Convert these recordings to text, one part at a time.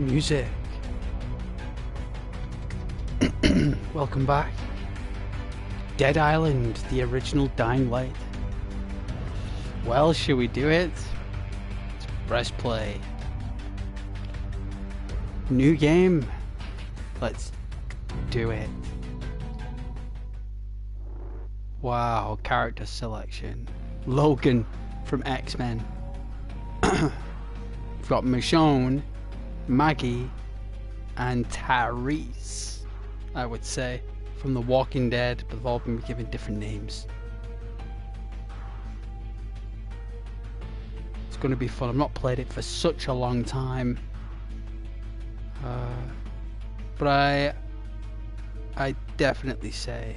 Music. Welcome back. Dead Island, the original Dying Light. Well, should we do it? Let's press play. New game. Let's do it. Wow, character selection. Logan from X-Men. We've got Michonne, Maggie, and Tyrese, I would say, from The Walking Dead, but they've all been given different names. It's going to be fun. I've not played it for such a long time, but I definitely say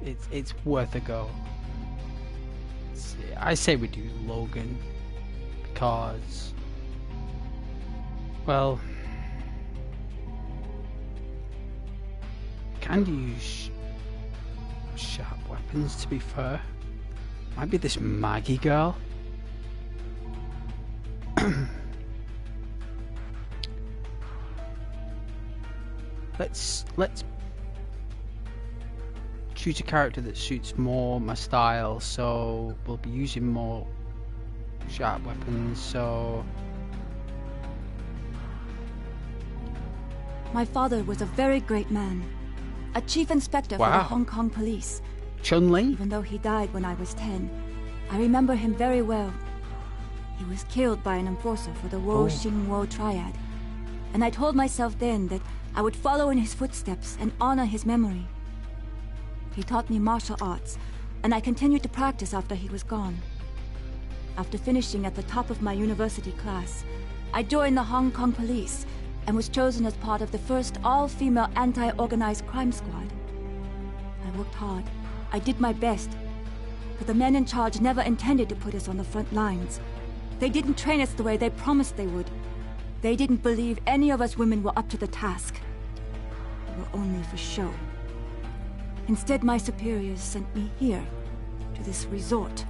it's worth a go. I say we do Logan because, well, can use sharp weapons, to be fair. Might be this Maggie girl. Let's choose a character that suits more my style, so we'll be using more sharp weapons, so my father was a very great man, a chief inspector for the Hong Kong police. Chun-Li? Even though he died when I was 10, I remember him very well. He was killed by an enforcer for the Wo-Shing-Wo triad, and I told myself then that I would follow in his footsteps and honor his memory. He taught me martial arts, and I continued to practice after he was gone. After finishing at the top of my university class, I joined the Hong Kong police and was chosen as part of the first all-female anti-organized crime squad. I worked hard. I did my best. But the men in charge never intended to put us on the front lines. They didn't train us the way they promised they would. They didn't believe any of us women were up to the task. We were only for show. Instead, my superiors sent me here, to this resort,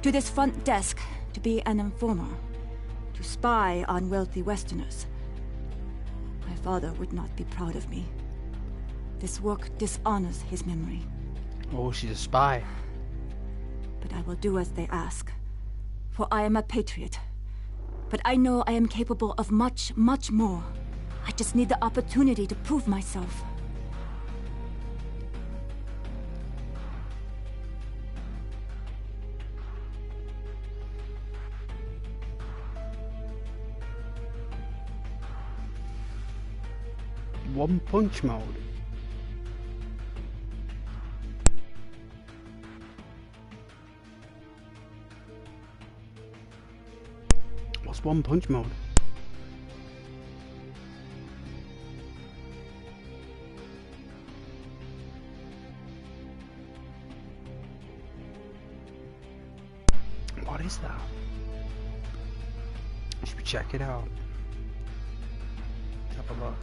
to this front desk, to be an informer, to spy on wealthy Westerners. My father would not be proud of me. This work dishonors his memory. Oh, she's a spy. But I will do as they ask, for I am a patriot. But I know I am capable of much, much more. I just need the opportunity to prove myself. One punch mode. What's one punch mode? What is that? Should we check it out? Let's have a look.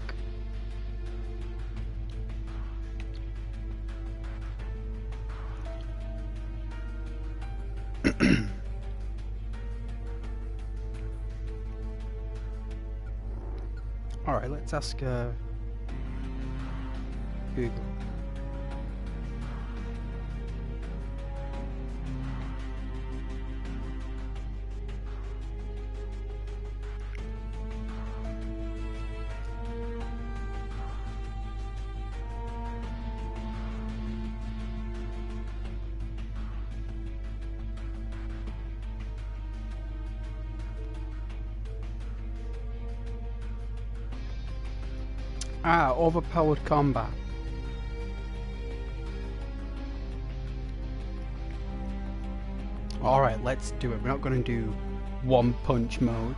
Alright, let's ask Google. Overpowered combat. Alright, let's do it. We're not going to do one punch mode.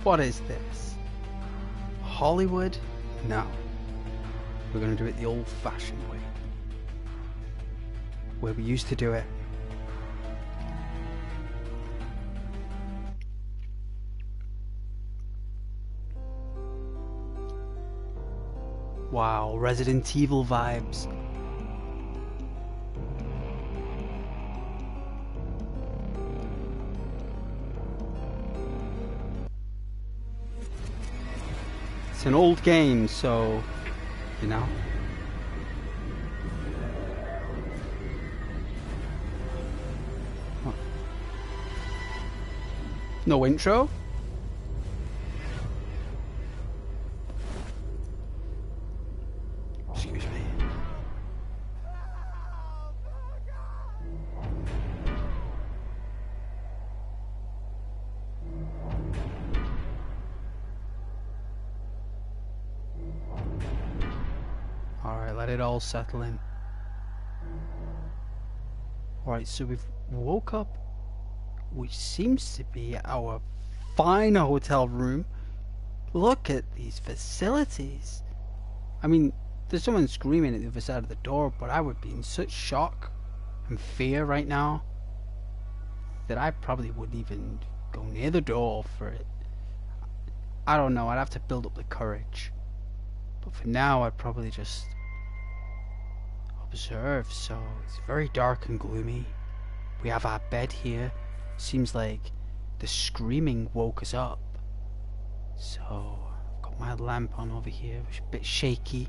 What is this? Hollywood? No. We're going to do it the old-fashioned way. Where we used to do it. Wow, Resident Evil vibes. It's an old game, so, you know. What? No intro? Excuse me. Alright, let it all settle in. Alright, so we've woke up, which seems to be our fine hotel room. Look at these facilities. I mean, there's someone screaming at the other side of the door, but I would be in such shock and fear right now that I probably wouldn't even go near the door for it. I don't know, I'd have to build up the courage. But for now, I'd probably just observe. So it's very dark and gloomy. We have our bed here. Seems like the screaming woke us up. So I've got my lamp on over here, which is a bit shaky.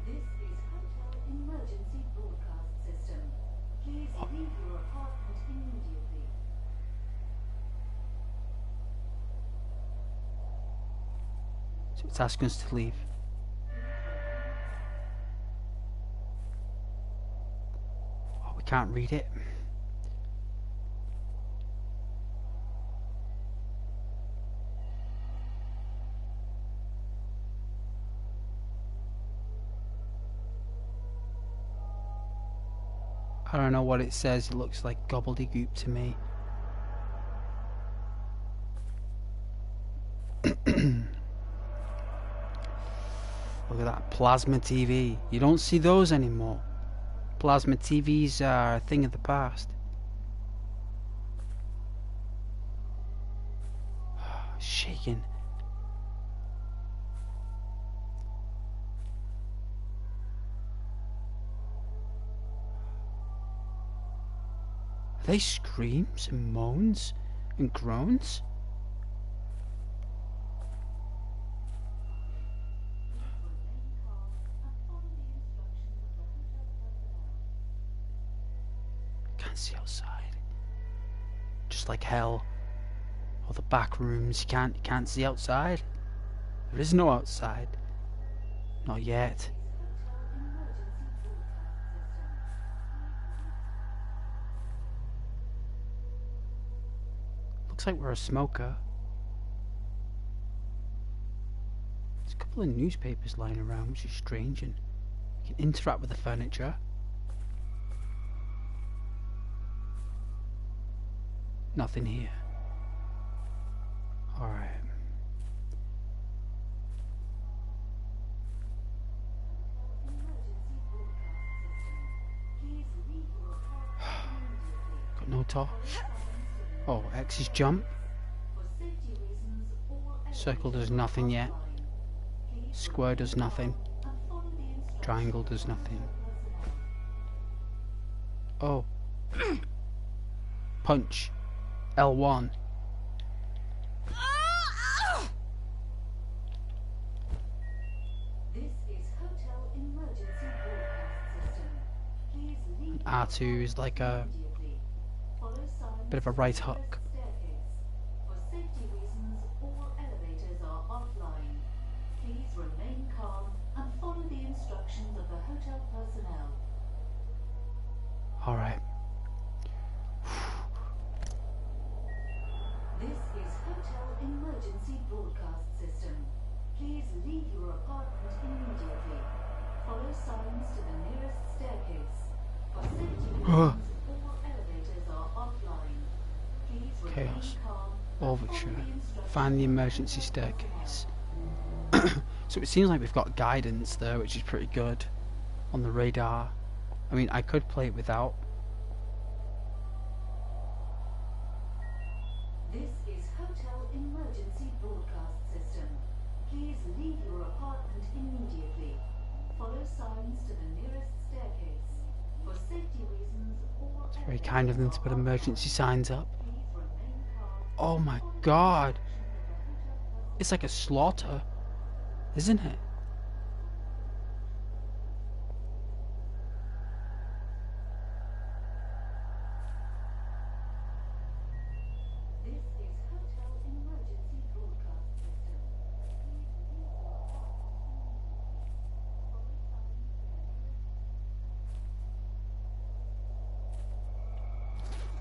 This is Hotel Emergency Broadcast System. Please leave your apartment immediately. So it's asking us to leave. Oh, we can't read it. I don't know what it says. It looks like gobbledygook to me. Look at that plasma TV. You don't see those anymore. Plasma TVs are a thing of the past. Shaking. Are they screams and moans and groans? Can't see outside. Just like hell. Or the back rooms, you can't see outside. There is no outside. Not yet. Looks like we're a smoker. There's a couple of newspapers lying around, which is strange, and you can interact with the furniture. Nothing here. Alright. Got no torch. Oh, X is jump. Circle does nothing yet. Square does nothing. Triangle does nothing. Oh. Punch. L1. This is Hotel Emergency Broadcast System. Please leave R2 is like a immediately. Follow signs bit of a right hook. staircase. For safety reasons, all elevators are offline. Please remain calm and follow the instructions of the hotel personnel. Alright. This is Hotel Emergency Broadcast System. Please leave your apartment immediately. Follow signs to the nearest staircase. For safety reasons, all elevators are offline. Please remain Chaos. calm and Overture. follow the instructions Find the of emergency hotel staircase. So it seems like we've got guidance there, which is pretty good on the radar. I mean, I could play it without. This is Hotel Emergency Broadcast System. Please leave your apartment immediately. Follow signs to the nearest staircase. For safety reasons, all It's very kind of them to put emergency signs up. please remain calm. Oh my god! It's like a slaughter. isn't it? This is Hotel Emergency Broadcast System.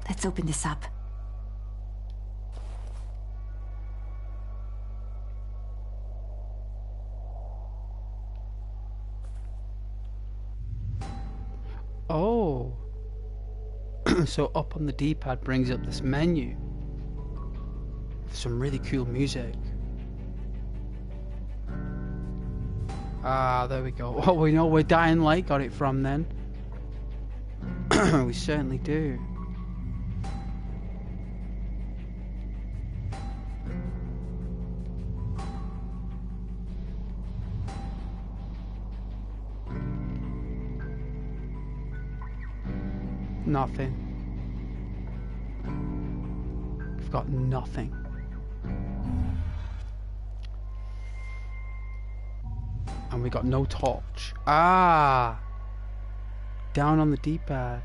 Let's open this up. Oh. So up on the D-pad brings up this menu. Some really cool music. Ah, there we go. Oh, we know where Dying Light got it from then. We certainly do. Nothing. We've got nothing. And we got no torch. Ah! Down on the D-pad.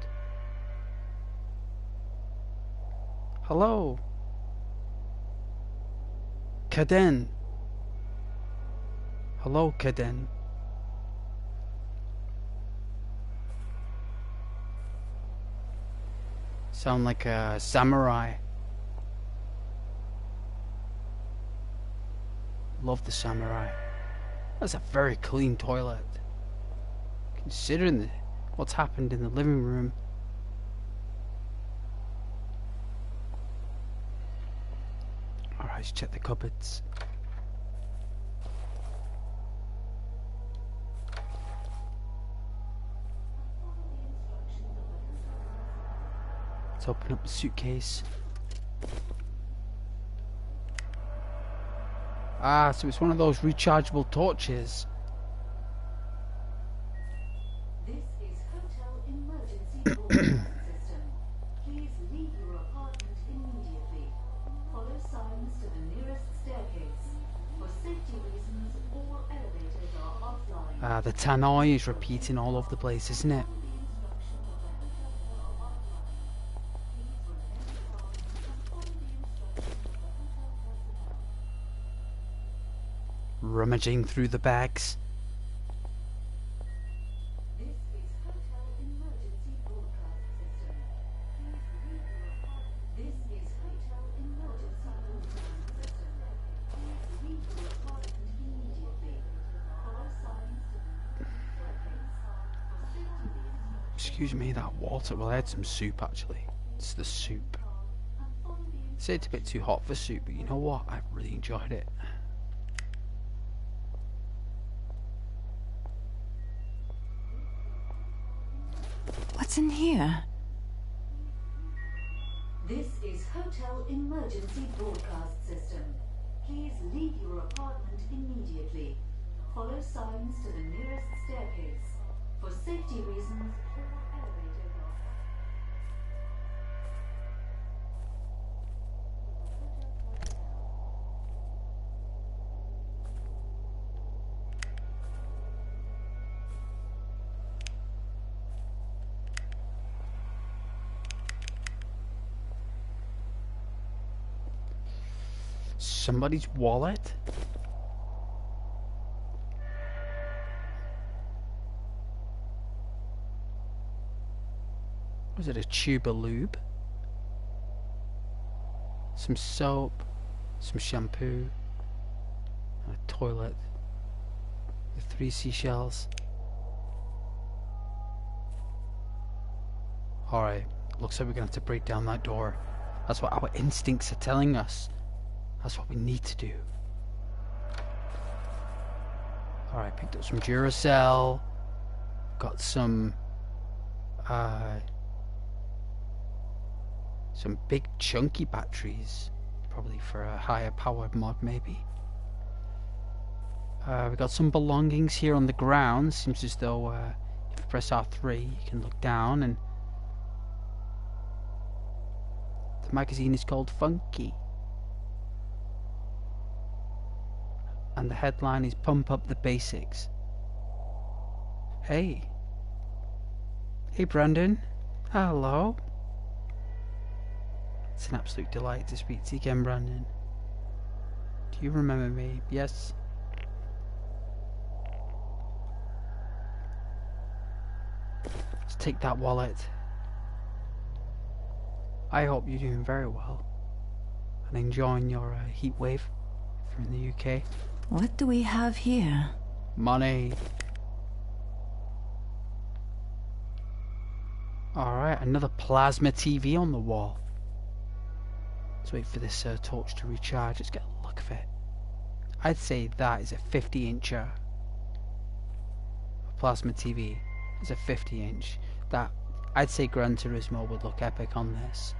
Hello. Kaden. Hello, Kaden. Sound like a samurai. Love the samurai. That's a very clean toilet. Considering what's happened in the living room. Alright, let's check the cupboards. Let's open up the suitcase. Ah, so it's one of those rechargeable torches. This is Hotel Emergency Broadcast System. Please leave your apartment immediately. Follow signs to the nearest staircase. For safety reasons, all elevators are offline. Ah, the tannoy is repeating all over the place, isn't it? Rummaging through the bags. This is Hotel Emergency Broadcast System. This is Hotel Emergency Broadcast System. Please leave your apartment immediately. Follow signs to the staircase. For safety reasons, Excuse me, that water. Well, I had some soup actually. It's the soup. Say it's a bit too hot for soup, but you know what? I really enjoyed it. What's in here? This is Hotel Emergency Broadcast System. Please leave your apartment immediately. Follow signs to the nearest staircase. For safety reasons, all elevators are Somebody's wallet? Was it a tube of lube? Some soap, some shampoo, and a toilet with 3 seashells. Alright, looks like we're gonna have to break down that door. That's what our instincts are telling us. That's what we need to do. Alright, picked up some Duracell. Got some big chunky batteries. Probably for a higher powered mod maybe. We got some belongings here on the ground. Seems as though if you press R3 you can look down, and the magazine is called Funky. And the headline is Pump Up the Basics. Hey. Hey, Brandon. Hello. It's an absolute delight to speak to you again, Brandon. Do you remember me? Yes? Let's take that wallet. I hope you're doing very well and enjoying your heat wave if you're in the UK. What do we have here? Money. Alright, another plasma TV on the wall. Let's wait for this torch to recharge. Let's get a look of it. I'd say that is a 50-incher. A plasma TV is a 50-inch. That, I'd say Gran Turismo would look epic on this.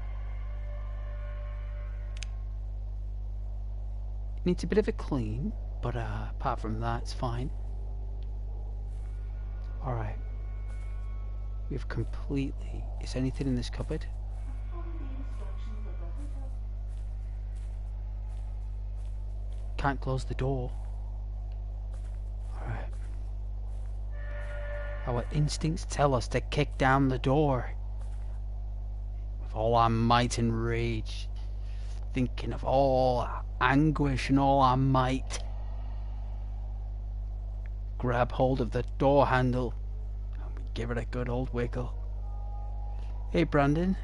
It needs a bit of a clean, but apart from that, it's fine. Alright. We've completely... Is anything in this cupboard? Follow the instructions of the hotel. Can't close the door. Alright. Our instincts tell us to kick down the door. With all our might and rage. Thinking of all our anguish and all our might. Grab hold of the door handle. And we give it a good old wiggle. Hey, Brandon.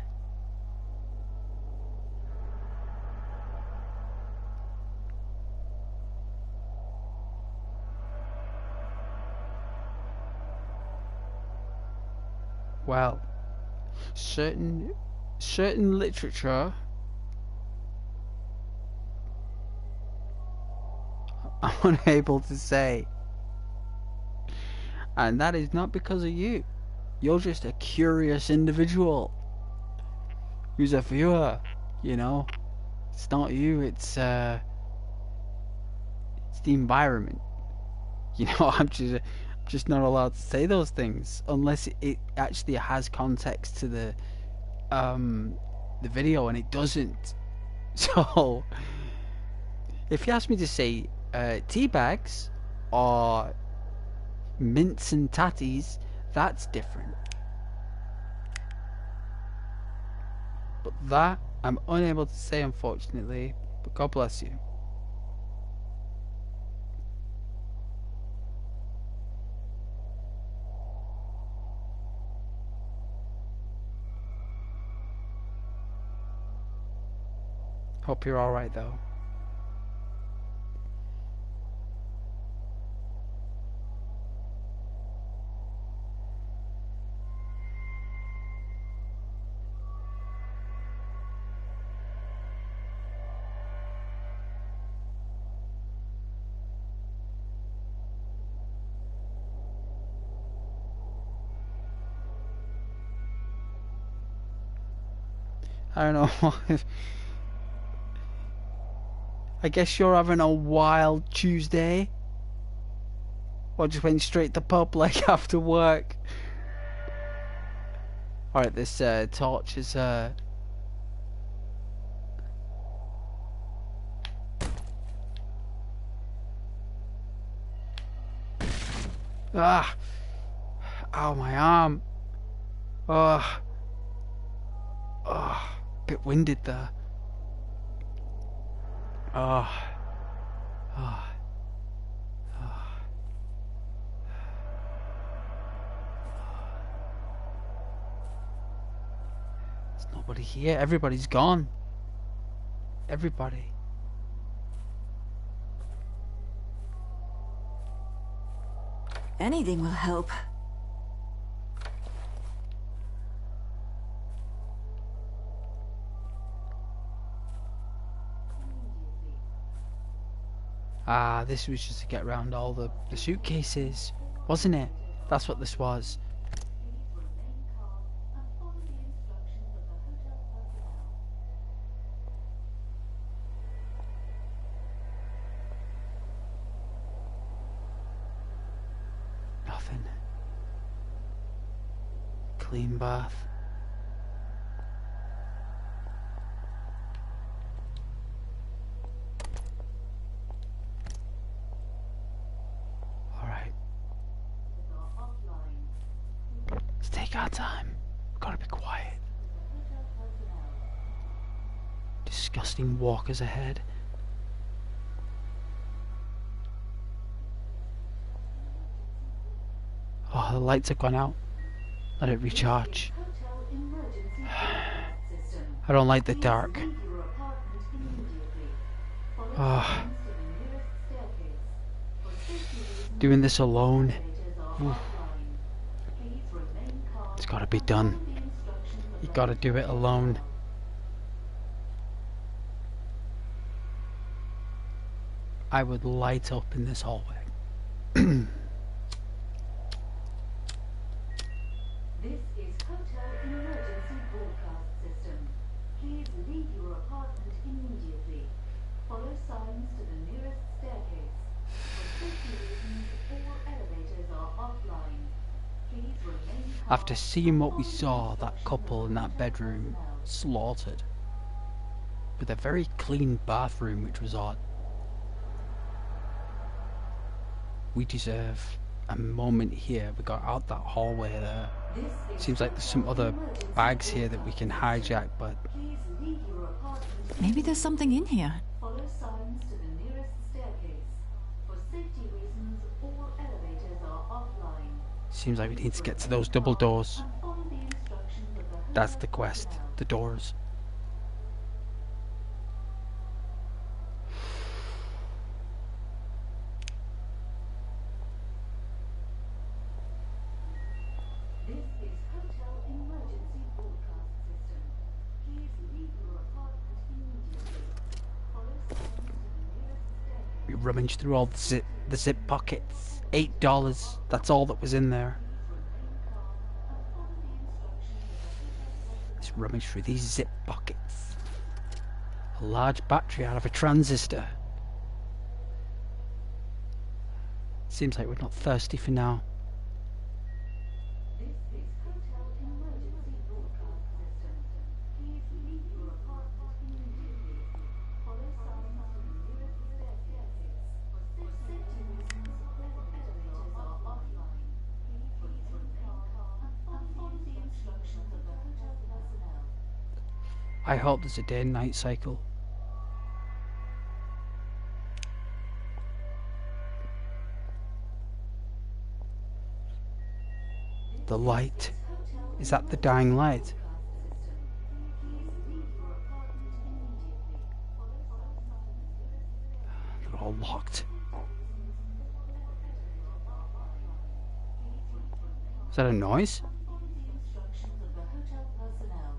Well, certain literature I'm unable to say, and that is not because of you. You're just a curious individual who's a viewer, you know. It's not you, it's the environment. You know, I'm just not allowed to say those things unless it actually has context to the video, and it doesn't. So if you ask me to say tea bags or mints and tatties, that's different. But that I'm unable to say, unfortunately. But God bless you. Hope you're alright though. I don't know if... I guess you're having a wild Tuesday. Or just went straight to pub like after work. Alright, this torch is ah! Ow, my arm. Oh. Oh. Bit winded there. Oh. Oh. Oh. There's nobody here. Everybody's gone. Everybody. Anything will help. Ah, this was just to get around all the suitcases, wasn't it? That's what this was. Please remain calm and follow the instructions of the hotel personnel. Nothing. Clean bath. got time. Gotta be quiet. Disgusting walkers ahead. Oh, the lights have gone out. Let it recharge. Hotel emergency broadcast system. I don't like the Please dark. leave your apartment immediately. Follow Ah, signs to the nearest staircase. For safety reasons, doing this alone. elevators are offline. Please remain calm It's gotta be and done. follow the instructions of You the gotta do it hotel alone. personnel. I would light up in this hallway. This is Hotel Emergency Broadcast System. Please leave your apartment immediately. Follow signs to the nearest staircase. For safety reasons, all elevators are offline. Please remain calm After seeing what we and follow the saw, that instructions couple of in the that hotel bedroom personnel. slaughtered. With a very clean bathroom, which was odd. We deserve a moment here. We got out that hallway there. This is Seems like there's some Hotel other Emergency bags here that we can Broadcast System. hijack, but Please leave your apartment Maybe there's something in here. Follow signs to the nearest staircase. For safety reasons, all elevators are offline. seems like we need to get to those double doors. And follow the instructions of the That's hotel the quest. personnel. The doors. This is Hotel Emergency Broadcast System. Please leave your apartment immediately. Follow signs to the nearest staircase. We rummaged through all the zip pockets. $8. That's all that was in there. Let's rummage through these zip pockets. A large battery out of a transistor. Seems like we're not thirsty for now. This is Hotel Emergency Broadcast System. Please leave your apartment immediately. Follow signs to the nearest staircase. For safety reasons, all elevators are offline. Please remain calm and follow the instructions of the hotel personnel. I hope there's a day and night cycle. The light. Is that the dying light? They're all locked. Is that a noise? Follow the instructions of the hotel personnel.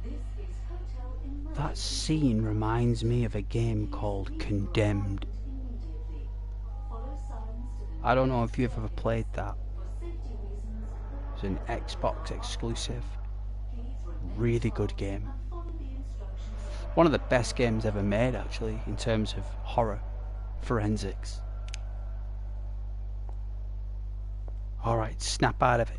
This is Hotel Emergency That scene reminds me of a game called Condemned. immediately. Follow signs to the I don't know if you've ever played that. for safety reasons. It's an Xbox exclusive. Please remain Really good game. and follow the instructions of the One of the best games ever made, actually, in terms of horror forensics. Alright, snap out of it.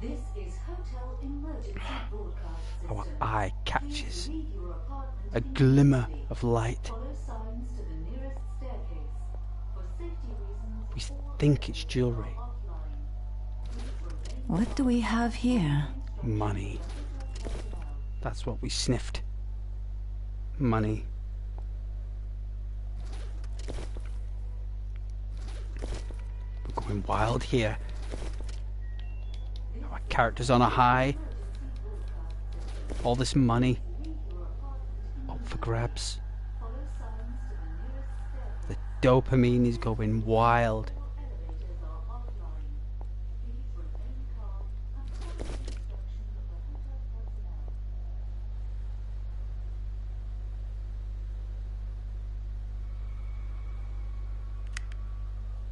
This is Hotel Emergency Broadcast System. Our eye Please catches leave your apartment a glimmer immediately. of light. Follow signs to the nearest staircase. For safety reasons, We all think it's elevators jewelry. are offline. Please remain What do we have here? Money. That's what we sniffed. Money. We're going wild here. Our character's on a high. All this money. Up for grabs. follow signs to the nearest staircase. The dopamine is going wild. Elevators are offline. Please remain calm and follow the instructions of the hotel personnel.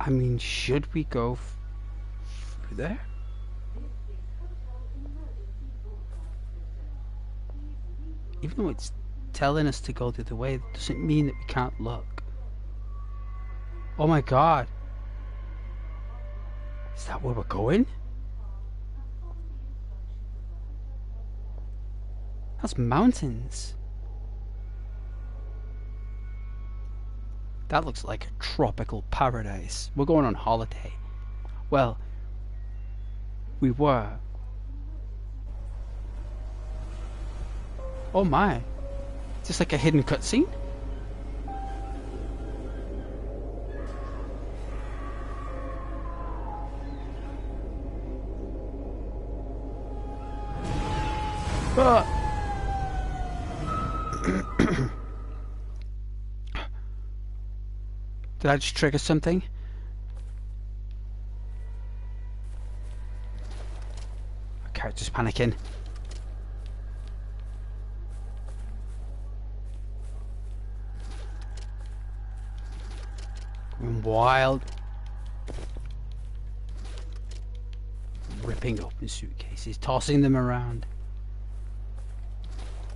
I mean, should we go through there? This is Hotel Emergency Broadcast System. Please leave your Even though it's telling us to go the other way, it doesn't mean that we can't look. Oh my god. Is that where we're going? That's mountains. That looks like a tropical paradise. We're going on holiday. Well, we were. Oh my. Is this like a hidden cutscene? Ah. Did I just trigger something? Okay, just panicking. Going wild. Ripping open suitcases, tossing them around.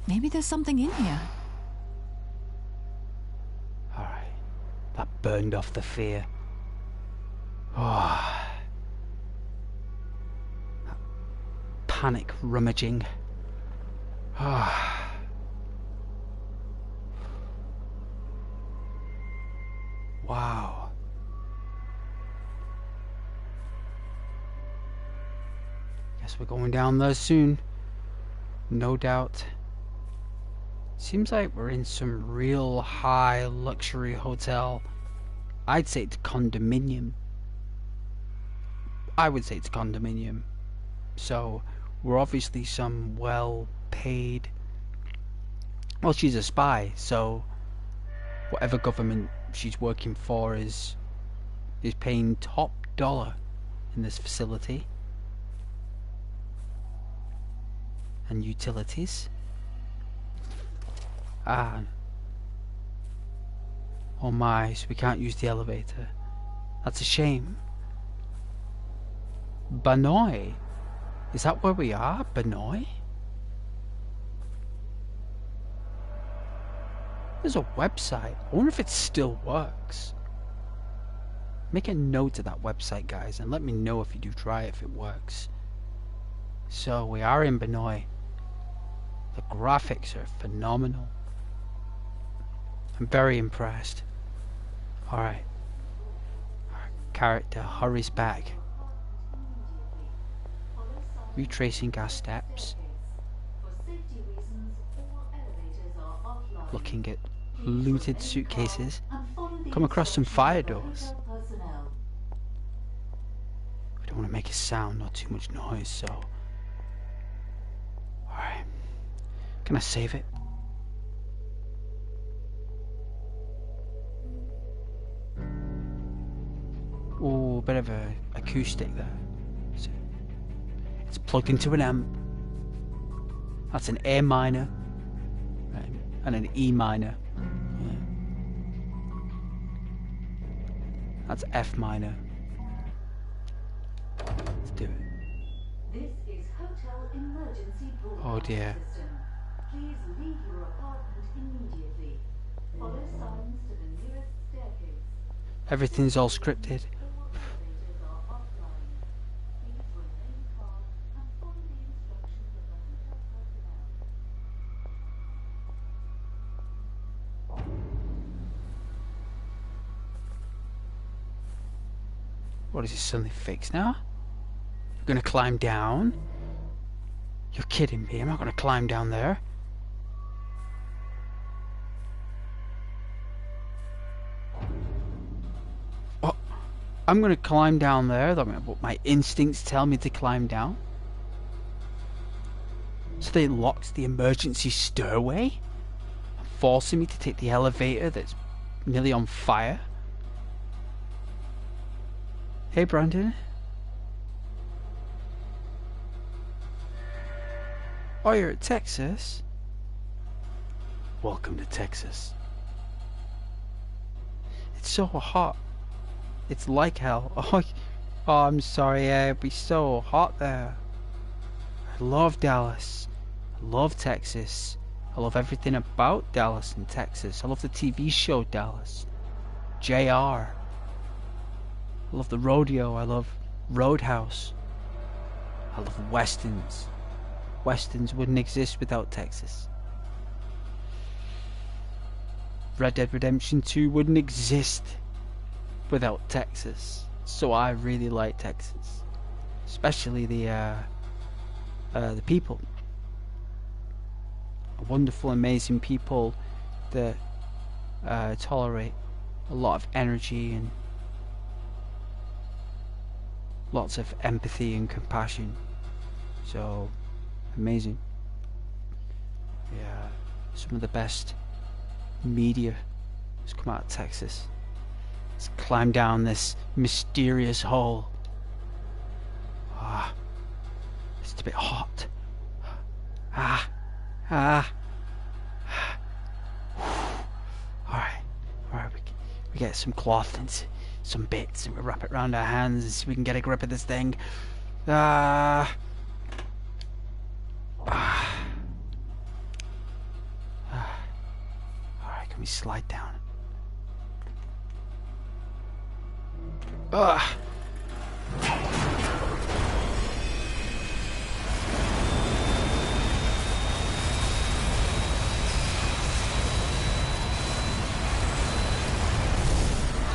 Maybe there's something in here. Alright. That burned off the fear. Oh. That panic rummaging. Oh. Wow. Guess we're going down there soon. No doubt. Seems like we're in some real high luxury hotel. I'd say it's condominium. I would say it's condominium. So we're obviously some well paid. Well, she's a spy, so whatever government she's working for is paying top dollar in this facility. And utilities. Ah. Oh my, so we can't use the elevator. That's a shame. Banoi? Is that where we are? Banoi? There's a website. I wonder if it still works. Make a note of that website, guys, and let me know if you do try it, if it works. So, we are in Banoi. The graphics are phenomenal. I'm very impressed. Alright. Our character hurries back. Retracing our steps. Looking at looted suitcases. Come across some fire doors. We don't want to make a sound, not too much noise, so... Alright. Can I save it? Oh, a bit of a acoustic there. So it's plugged into an amp. That's an A minor, right, and an E minor. Yeah. That's F minor. Let's do it. This is hotel emergency broadcast Oh dear. system. Please leave your apartment immediately. Follow signs to the nearest staircase. Everything's all scripted. All elevators are offline. Please remain calm and follow the instructions of the hotel personnel. What is this suddenly fixed now? You're gonna climb down? You're kidding me, I'm not gonna climb down there. Oh, I'm gonna climb down there. That's what my instincts tell me to climb down. So they locked the emergency stairway, forcing me to take the elevator that's nearly on fire. Hey Brandon. Oh, you're at Texas? Welcome to Texas. It's so hot. It's like hell. Oh, I'm sorry, it'd be so hot there. I love Dallas. I love Texas. I love everything about Dallas and Texas. I love the TV show Dallas. JR. I love the rodeo. I love Roadhouse. I love westerns. westerns wouldn't exist without Texas. Red Dead Redemption 2 wouldn't exist without Texas. So I really like Texas, especially the people. Wonderful, amazing people that tolerate a lot of energy and lots of empathy and compassion. So amazing. Yeah, some of the best media has come out of Texas. Let's climb down this mysterious hole. Ah, it's a bit hot. Alright, we get some cloth and some bits and we wrap it around our hands and see if we can get a grip of this thing. Alright, can we slide down?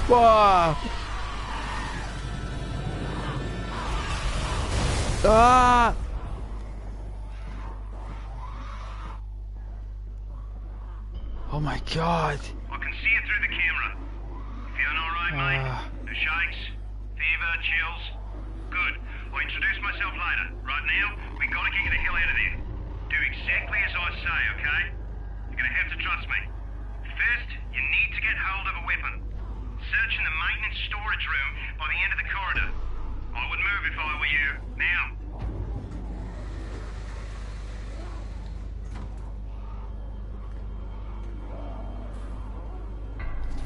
Whoa! Ah! Oh my god! I can see it through the camera. Feeling alright, mate? The shakes? Fever? Chills? Good. I'll introduce myself later. Right now, we gotta get you the hell out of there. Do exactly as I say, okay? You're gonna have to trust me. First, you need to get hold of a weapon. Search in the maintenance storage room by the end of the corridor. I would move if I were you. Now.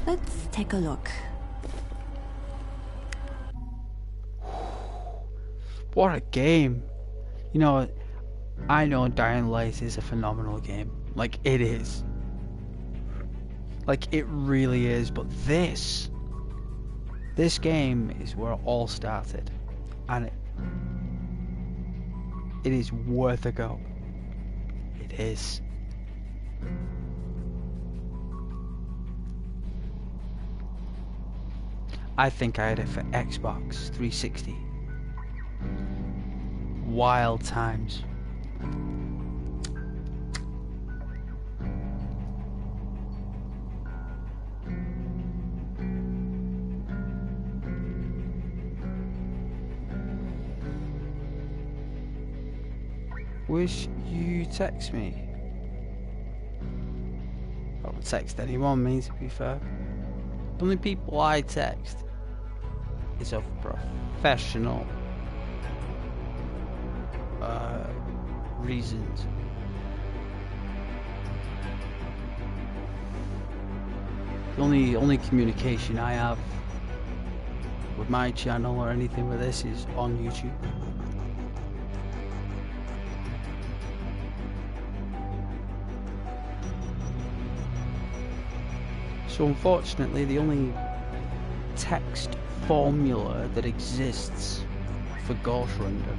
Let's take a look. What a game. You know, I know Dying Light is a phenomenal game. Like, it is. Like, it really is. But this game is where it all started. And it is worth a go. It is. I think I had it for Xbox 360. Wild times. Wish you text me. I don't text anyone, me, to be fair. The only people I text is of professional reasons. The only communication I have with my channel or anything with this is on YouTube. So unfortunately, the only text formula that exists for Ghost Render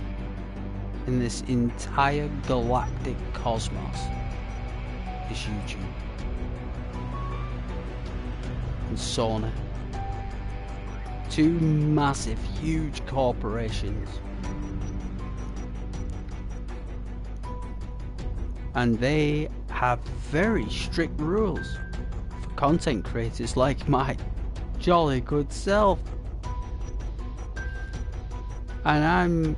in this entire galactic cosmos is YouTube and Sony. Two massive, huge corporations. And they have very strict rules for content creators like my jolly good self. And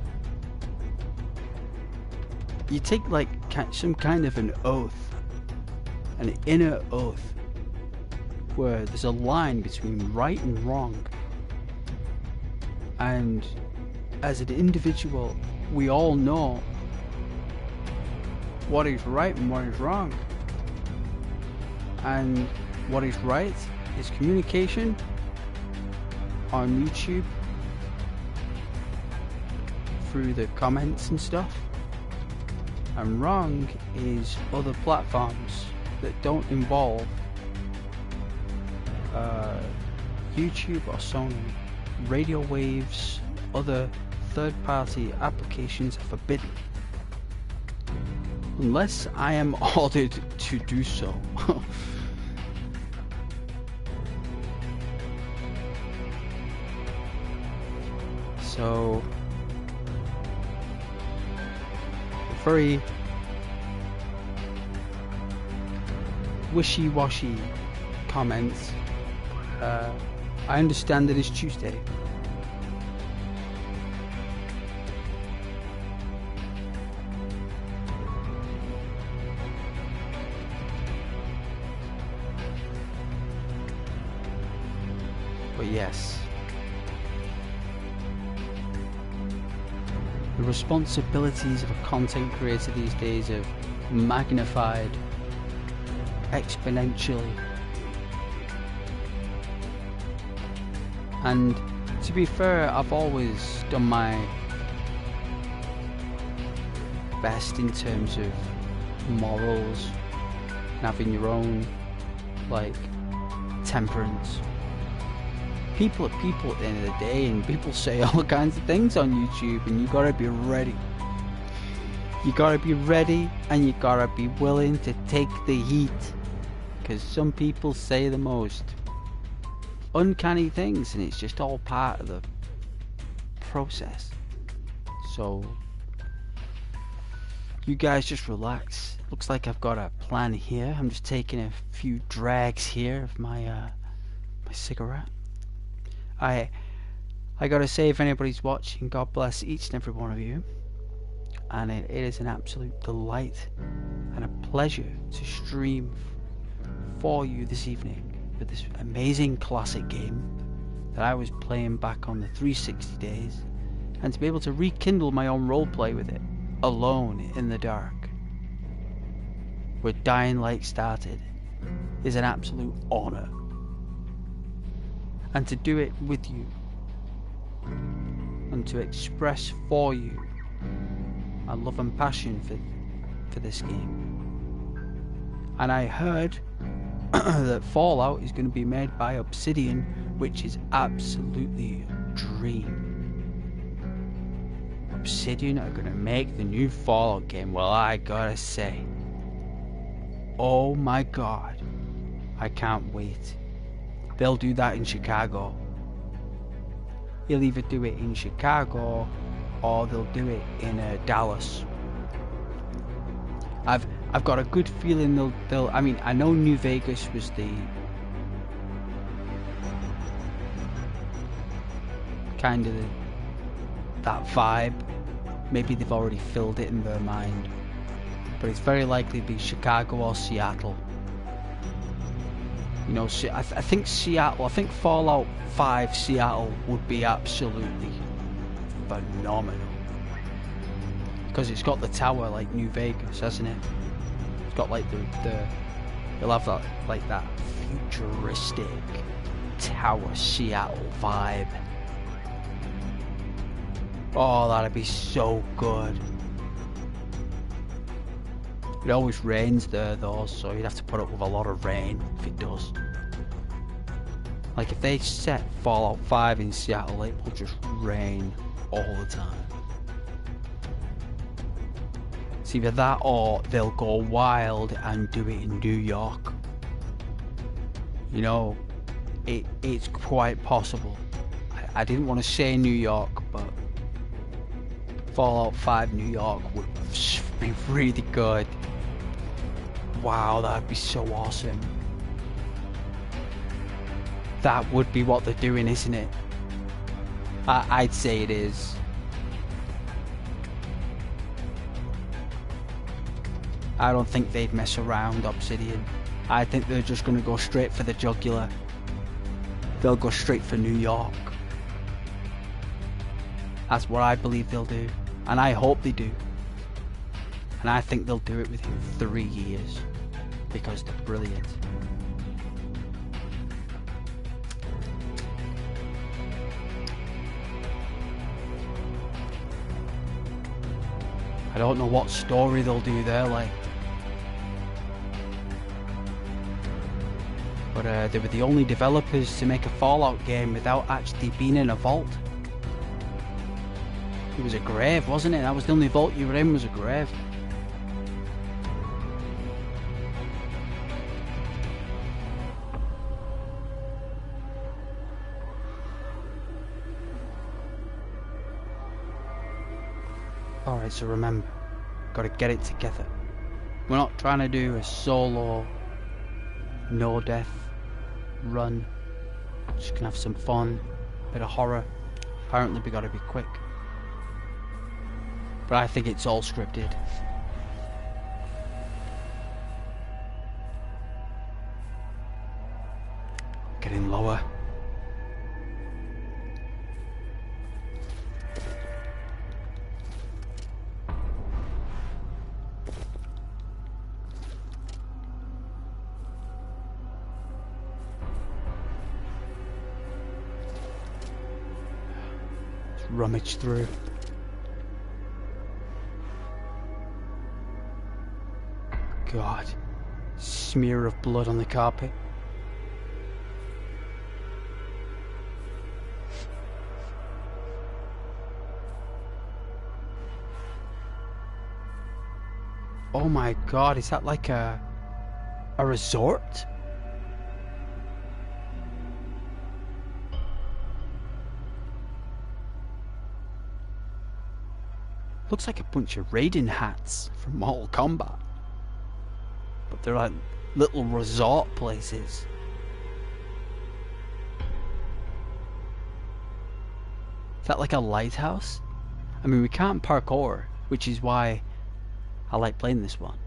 you take like some kind of an oath, an inner oath, where there's a line between right and wrong. And as an individual, we all know what is right and what is wrong. And what is right is communication on YouTube through the comments and stuff, and wrong is other platforms that don't involve YouTube or Sony. Radio waves, other third-party applications are forbidden. Unless I am ordered to do so. So, very wishy-washy comments. I understand that it's Tuesday. But yes, the responsibilities of a content creator these days have magnified exponentially. And to be fair, I've always done my best in terms of morals and having your own, like, temperance. People are people at the end of the day, and people say all kinds of things on YouTube, and you gotta be ready. You gotta be ready, and you gotta be willing to take the heat, because some people say the most uncanny things, and it's just all part of the process. So you guys just relax. Looks like I've got a plan here. I'm just taking a few drags here of my my cigarette. I gotta say, if anybody's watching, God bless each and every one of you, and it is an absolute delight and a pleasure to stream for you this evening with this amazing classic game that I was playing back on the 360 days, and to be able to rekindle my own roleplay with it, alone in the dark, where Dying Light started, is an absolute honour. And to do it with you, and to express for you my love and passion for this game. And I heard that Fallout is going to be made by Obsidian, which is absolutely a dream. Obsidian are going to make the new Fallout game. Well, I gotta say, oh my god, I can't wait. They'll do that in Chicago. He'll either do it in Chicago or they'll do it in Dallas. I've got a good feeling they'll. I mean, I know New Vegas was the kind of that vibe. Maybe they've already filled it in their mind, but it's very likely to be Chicago or Seattle. You know, I think Seattle, I think Fallout 5 Seattle would be absolutely phenomenal. Because it's got the tower like New Vegas, hasn't it? It's got like you'll have that, like that futuristic tower Seattle vibe. Oh, that'd be so good. It always rains there though, so you'd have to put up with a lot of rain if it does. Like if they set Fallout 5 in Seattle, it will just rain all the time. It's either that or they'll go wild and do it in New York. You know, it's quite possible. I didn't want to say New York, but Fallout 5 New York would be really good. Wow, that'd be so awesome. That would be what they're doing, isn't it? I'd say it is. I don't think they'd mess around, Obsidian. I think they're just going to go straight for the jugular. They'll go straight for New York. That's what I believe they'll do. And I hope they do. And I think they'll do it within 3 years. Because they're brilliant. I don't know what story they'll do there, like. But they were the only developers to make a Fallout game without actually being in a vault. It was a grave, wasn't it? That was the only vault you were in, was a grave. Alright, so remember, gotta get it together. We're not trying to do a solo, no death run. Just gonna have some fun, bit of horror. Apparently we gotta be quick. But I think it's all scripted. Getting lower. Let's rummage through. God. Smear of blood on the carpet. Oh my god, is that like a resort? Looks like a bunch of Raiden hats from Mortal Kombat. But they're like little resort places. Is that like a lighthouse? I mean, we can't parkour, which is why I like playing this one.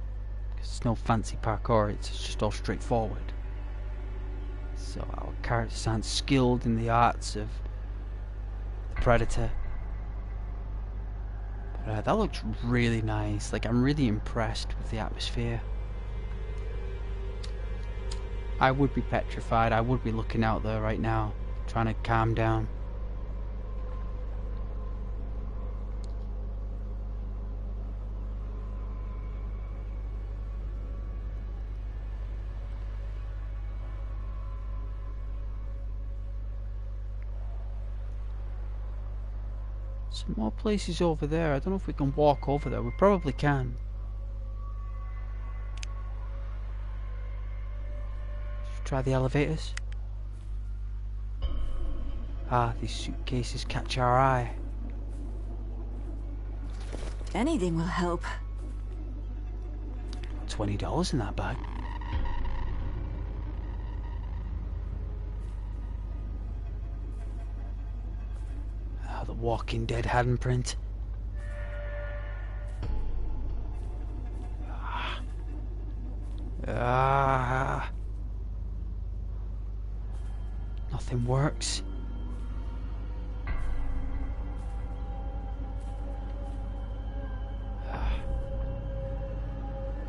Because it's no fancy parkour, it's just all straightforward. So our characters aren't skilled in the arts of the Predator. But that looks really nice. Like, I'm really impressed with the atmosphere. I would be petrified. I would be looking out there right now, trying to calm down. Some more places over there. I don't know if we can walk over there. We probably can. Should we try the elevators? Ah, these suitcases catch our eye. Anything will help. $20 in that bag. The Walking Dead handprint. Nothing works.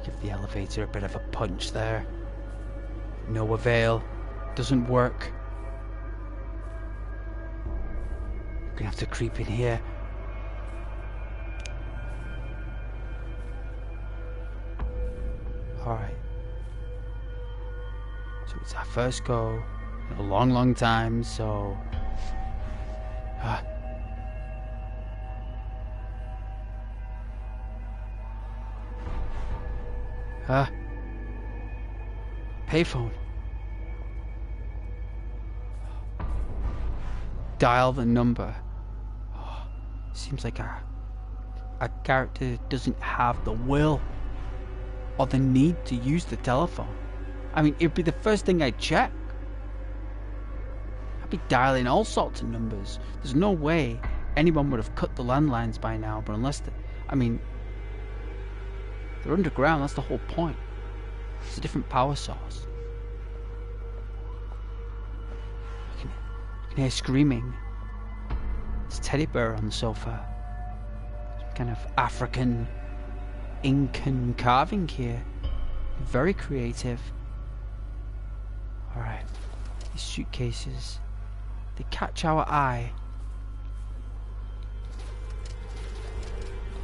Give the elevator a bit of a punch there. No avail. Doesn't work. Gonna have to creep in here. Alright. So it's our first go in a long time, so... Payphone. Dial the number. Seems like our character doesn't have the will or the need to use the telephone. I mean, it'd be the first thing I'd check. I'd be dialing all sorts of numbers. There's no way anyone would have cut the landlines by now, but unless I mean, they're underground, that's the whole point. It's a different power source. You can hear screaming. It's a teddy bear on the sofa. Some kind of African Incan carving here. Very creative. Alright. These suitcases, they catch our eye.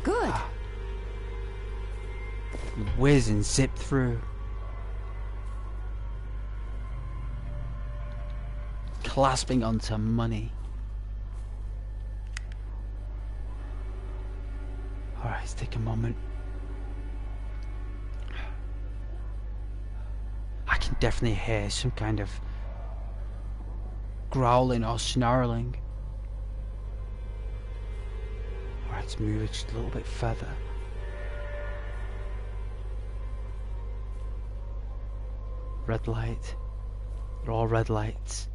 Good. Whiz and zip through. Clasping onto money. Alright, let's take a moment. I can definitely hear some kind of growling or snarling. Alright, Let's move it just a little bit further. Red light. They're all red lights.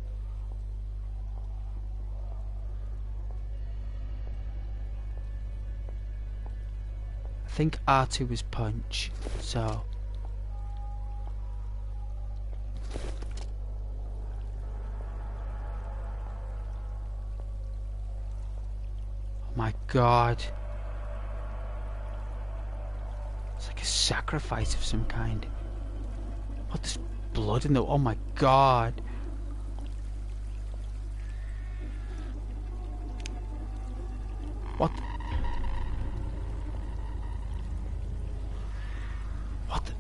I think R2 is punch, so... Oh my god. It's like a sacrifice of some kind. What, there's blood in the... Oh my god. What the... What the...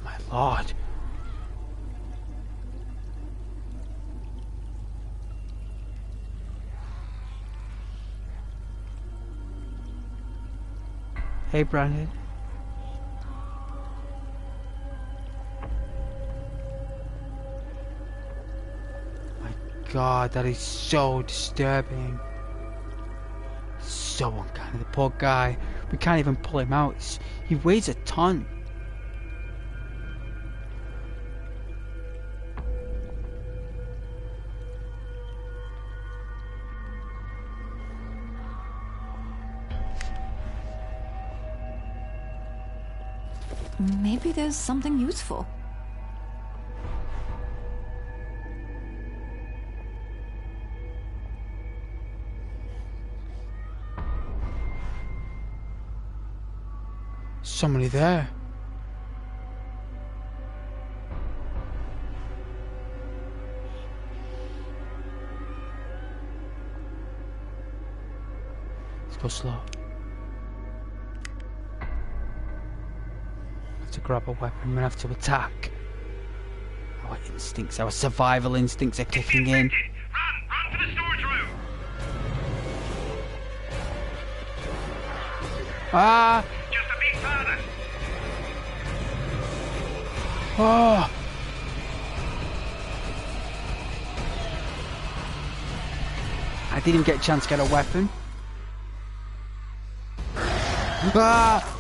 My lord. Hey, Brandon. My god, that is so disturbing. So uncanny. The poor guy. We can't even pull him out. He weighs a ton. Maybe there's something useful. Somebody there. Let's go slow. To grab a weapon, we're gonna have to attack. Our instincts, our survival instincts are kicking in. Run! Run for the storage room! Ah! Just a bit further! Oh! I didn't get a chance to get a weapon. Ah!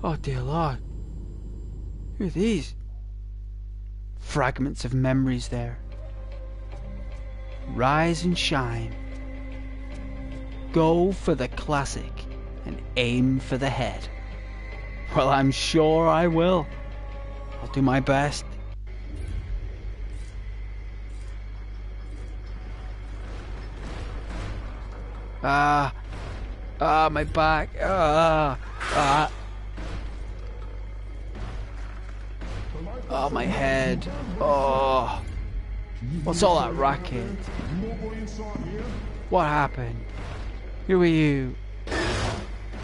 Oh dear Lord. Who are these? Fragments of memories there. Rise and shine. Go for the classic and aim for the head. Well, I'm sure I will. I'll do my best. My back. Oh, my head. Oh. What's all that racket? What happened? Who are you?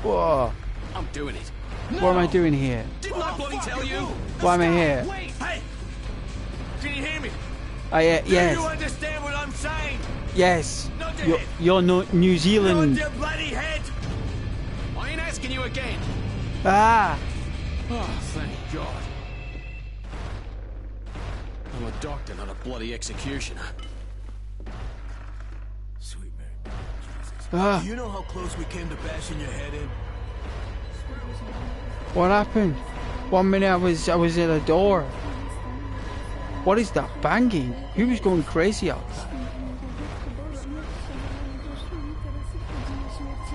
Whoa. I'm doing it. What am I doing here? Didn't I bloody tell you? Why am I here? Wait, hey! Can you hear me? Do you Do you understand what I'm saying? Yes. Not the head. You're no New Zealand. Not the bloody head! I ain't asking you again. Ah. Oh, thank God. I'm a doctor, not a bloody executioner. Sweet man. Ah. Do you know how close we came to bashing your head in? What happened? 1 minute I was at a door. What is that banging? Who was going crazy out there?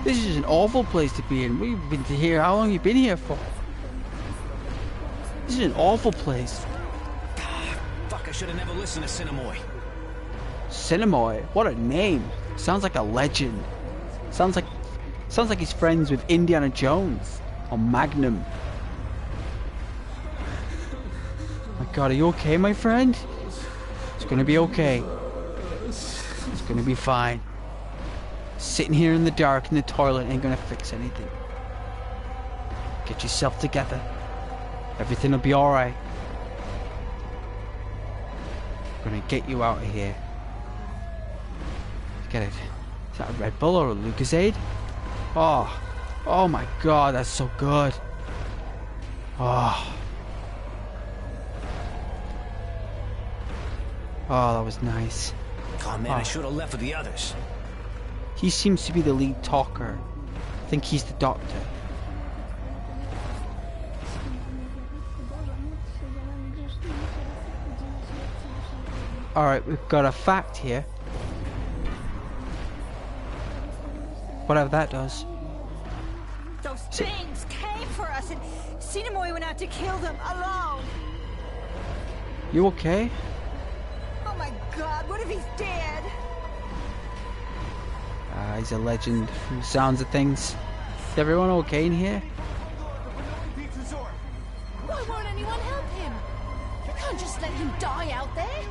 This is an awful place to be in. We've been here. How long have you been here for? This is an awful place. Fuck, I should have never listened to Cinemoy. Cinemoy? What a name. Sounds like a legend. Sounds like he's friends with Indiana Jones or Magnum. My God, are you okay, my friend? It's gonna be okay. It's gonna be fine. Sitting here in the dark in the toilet ain't gonna fix anything. Get yourself together. Everything will be alright. I'm gonna get you out of here. Get it. Is that a Red Bull or a Lucozade? Oh my God, that's so good. Oh. Oh, that was nice. Oh man, I should have left with the others. He seems to be the lead talker. I think he's the doctor. Alright, we've got a fact here. Whatever that does. Those things came for us, and Cinemoy went out to kill them alone. You okay? Oh my God, what if he's dead? He's a legend from the sounds of things. Is everyone okay in here? Why won't anyone help him? You can't just let him die out there.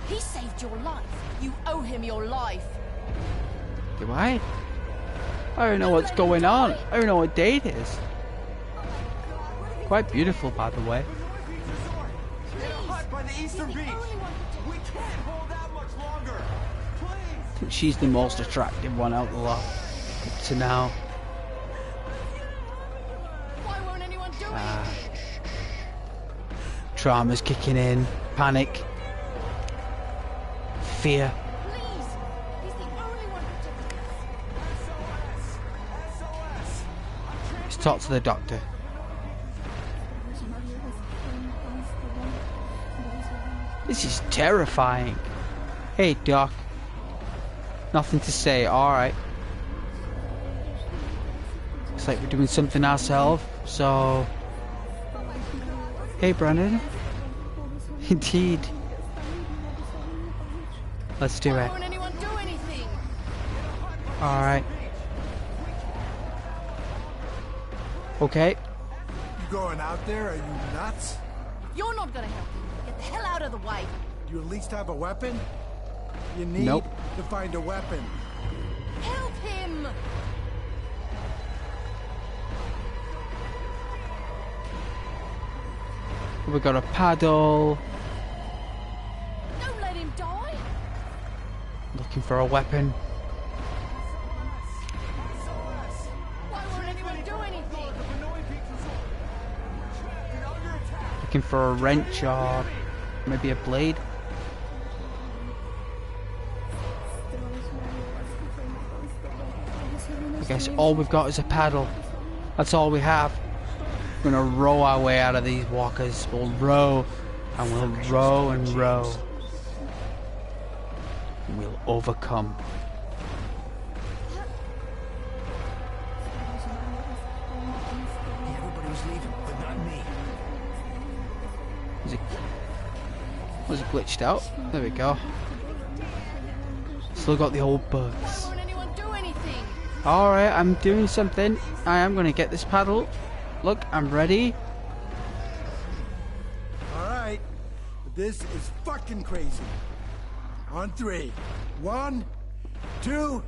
He saved your life. You owe him your life. Do I? I don't know what's going on. I don't know what day it is. Quite beautiful, by the way. By the eastern beach. We can't hold out much longer. I think she's the most attractive one out of the lot up to now. Why won't anyone do it? Trauma's kicking in. Panic. Fear. Please. He's the only one protecting us. Let's talk to the doctor. This is terrifying. Hey, Doc. Nothing to say. Alright. Looks like we're doing something ourselves, so... Hey, Brandon. Indeed. Let's do Why it. won't anyone do anything? Alright. Okay. You going out there? Are you nuts? You're not gonna help him. Get the hell out of the way. Do you at least have a weapon? You need Nope. to find a weapon. Help him! We got a paddle. Don't let him die. Looking for a weapon. Why won't anyone do anything? Looking for a wrench or maybe a blade. I guess all we've got is a paddle. That's all we have. We're gonna row our way out of these walkers. We'll row and we'll row and row. And we'll overcome. Everybody was leaving, but not me. Was it glitched out? There we go. Still got the old Why bugs. won't anyone do anything? Alright, I'm doing something. I am gonna get this paddle. Look, I'm ready. All right. But this is fucking crazy. On 3. 1, 2,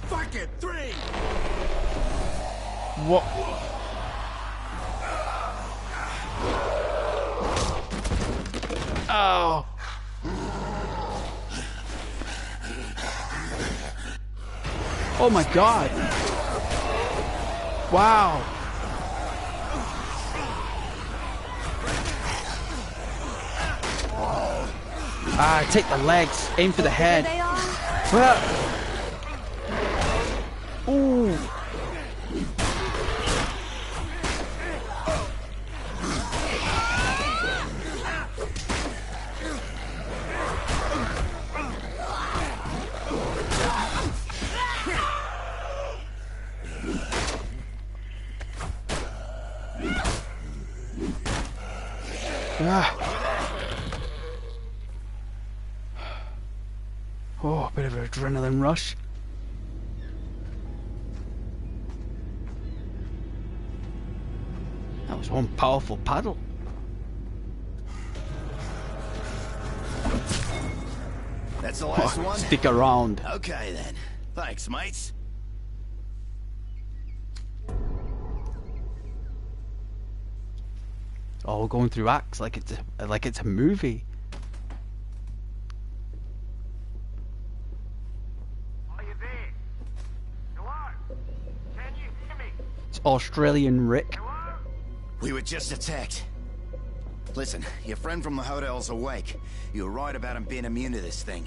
fuck it, 3. What? Oh. Oh my god. Wow. Take the legs, aim for the head. There they are. Ooh. Oh, a bit of an adrenaline rush. That was one powerful paddle. That's the last one? Stick around. Okay then. Thanks, mates. Oh, going through acts like it's a movie. Are you there? Hello? Can you hear me? It's Australian Rick. Hello? We were just attacked. Listen, your friend from the hotel's awake. You were right about him being immune to this thing.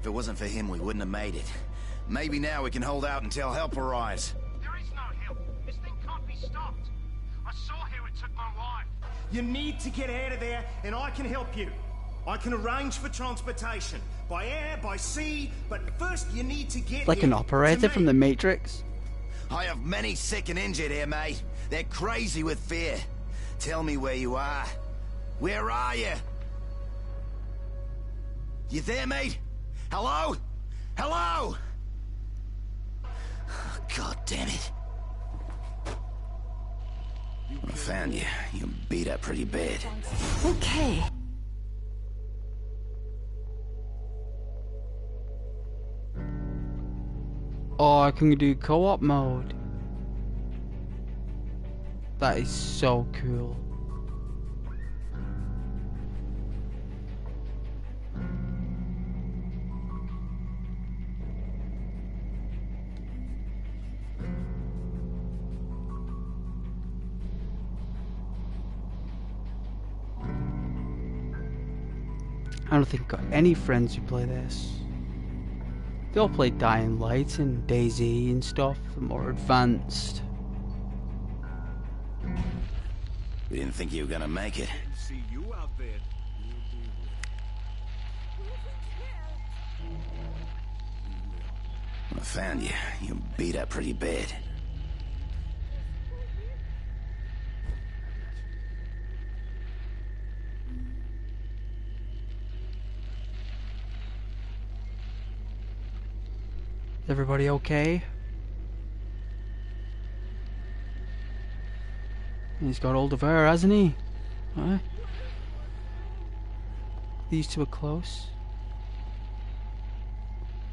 If it wasn't for him, we wouldn't have made it. Maybe now we can hold out until help arrives. There is no help. This thing can't be stopped. I saw how it took my wife. You need to get out of there, and I can help you. I can arrange for transportation. By air, by sea, but first you need to get Like here an operator to from me. the Matrix. I have many sick and injured here, mate. They're crazy with fear. Tell me where you are. Where are you? You there, mate? Hello? Hello? God damn it. I found you. You beat up pretty bad. Okay. Oh, I can do co-op mode. That is so cool. I don't think I've got any friends who play this. They all play Dying Light and DayZ and stuff, the more advanced. We didn't think you were gonna make it. See you out there. I found you. You beat up pretty bad. Is everybody okay? He's got hold of her, hasn't he? Huh? These two are close.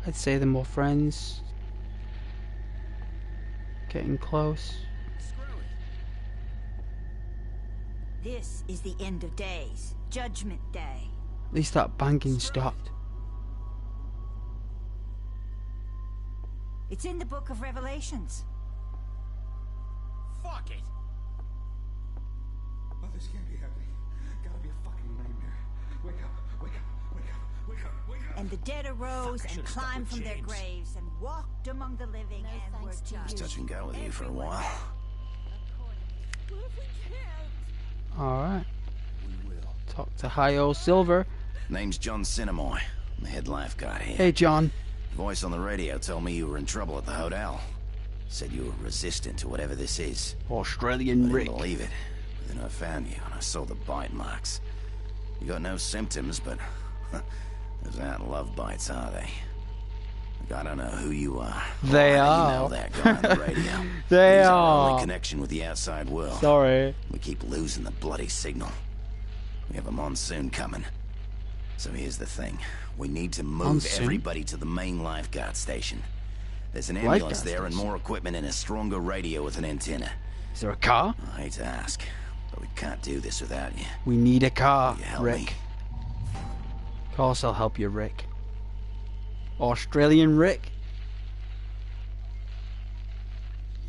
I'd say they're more friends. Getting close. This is the end of days. Judgment Day. At least that banging stopped. It's in the Book of Revelations. Fuck it. Oh, this can't be happening. Gotta be a fucking nightmare. Wake up, wake up, wake up, wake up, wake up. And the dead arose and should've stuck climbed with from their James. graves and walked among the living No and were thanks to you. judged. Touch and go with you for a while. Alright. Talk to Hi-O Silver. Name's John Cinemoy. I'm the head lifeguard here. Hey, John. Voice on the radio told me you were in trouble at the hotel. Said you were resistant to whatever this is. Australian I Rick. didn't believe it. But then I found you and I saw the bite marks. You got no symptoms, but those aren't love bites, are they? Like, I don't know who you are. They How are. You know that guy on the radio. They He's our are. only connection with the outside world. Sorry. We keep losing the bloody signal. We have a monsoon coming. So here's the thing. We need to move Monsoon? everybody to the main lifeguard station. There's an ambulance there and more equipment and a stronger radio with an antenna. Is there a car? I hate to ask, but we can't do this without you. We need a car, Will you help Rick. me? Of course I'll help you, Rick. Australian Rick?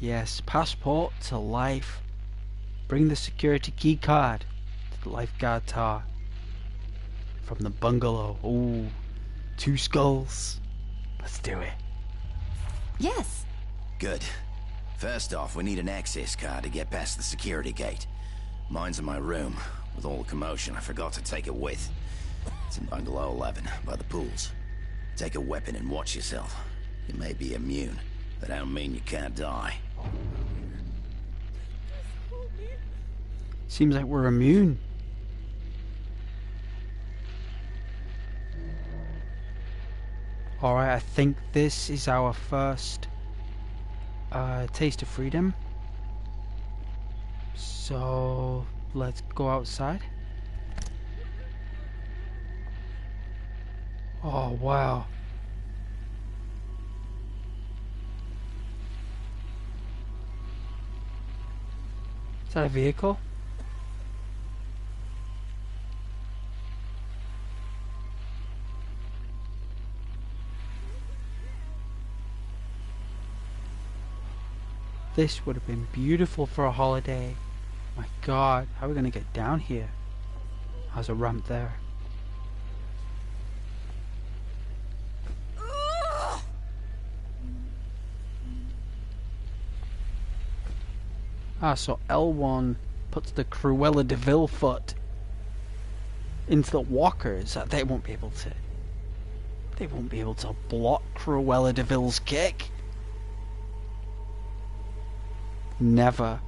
Yes, passport to life. Bring the security key card to the lifeguard tower. From the bungalow. Ooh, 2 skulls. Let's do it. Yes. Good. First off, we need an access card to get past the security gate. Mine's in my room. With all the commotion, I forgot to take it with. It's in bungalow 11, by the pools. Take a weapon and watch yourself. You may be immune, but I don't mean you can't die. Seems like we're immune. Alright, I think this is our first taste of freedom. So let's go outside. Oh wow. Is that a vehicle? This would have been beautiful for a holiday. My God, how are we gonna get down here? Has a ramp there. Ah, so L1 puts the Cruella de Vil foot into the walkers. They won't be able to. They won't be able to block Cruella de Vil's kick. Never.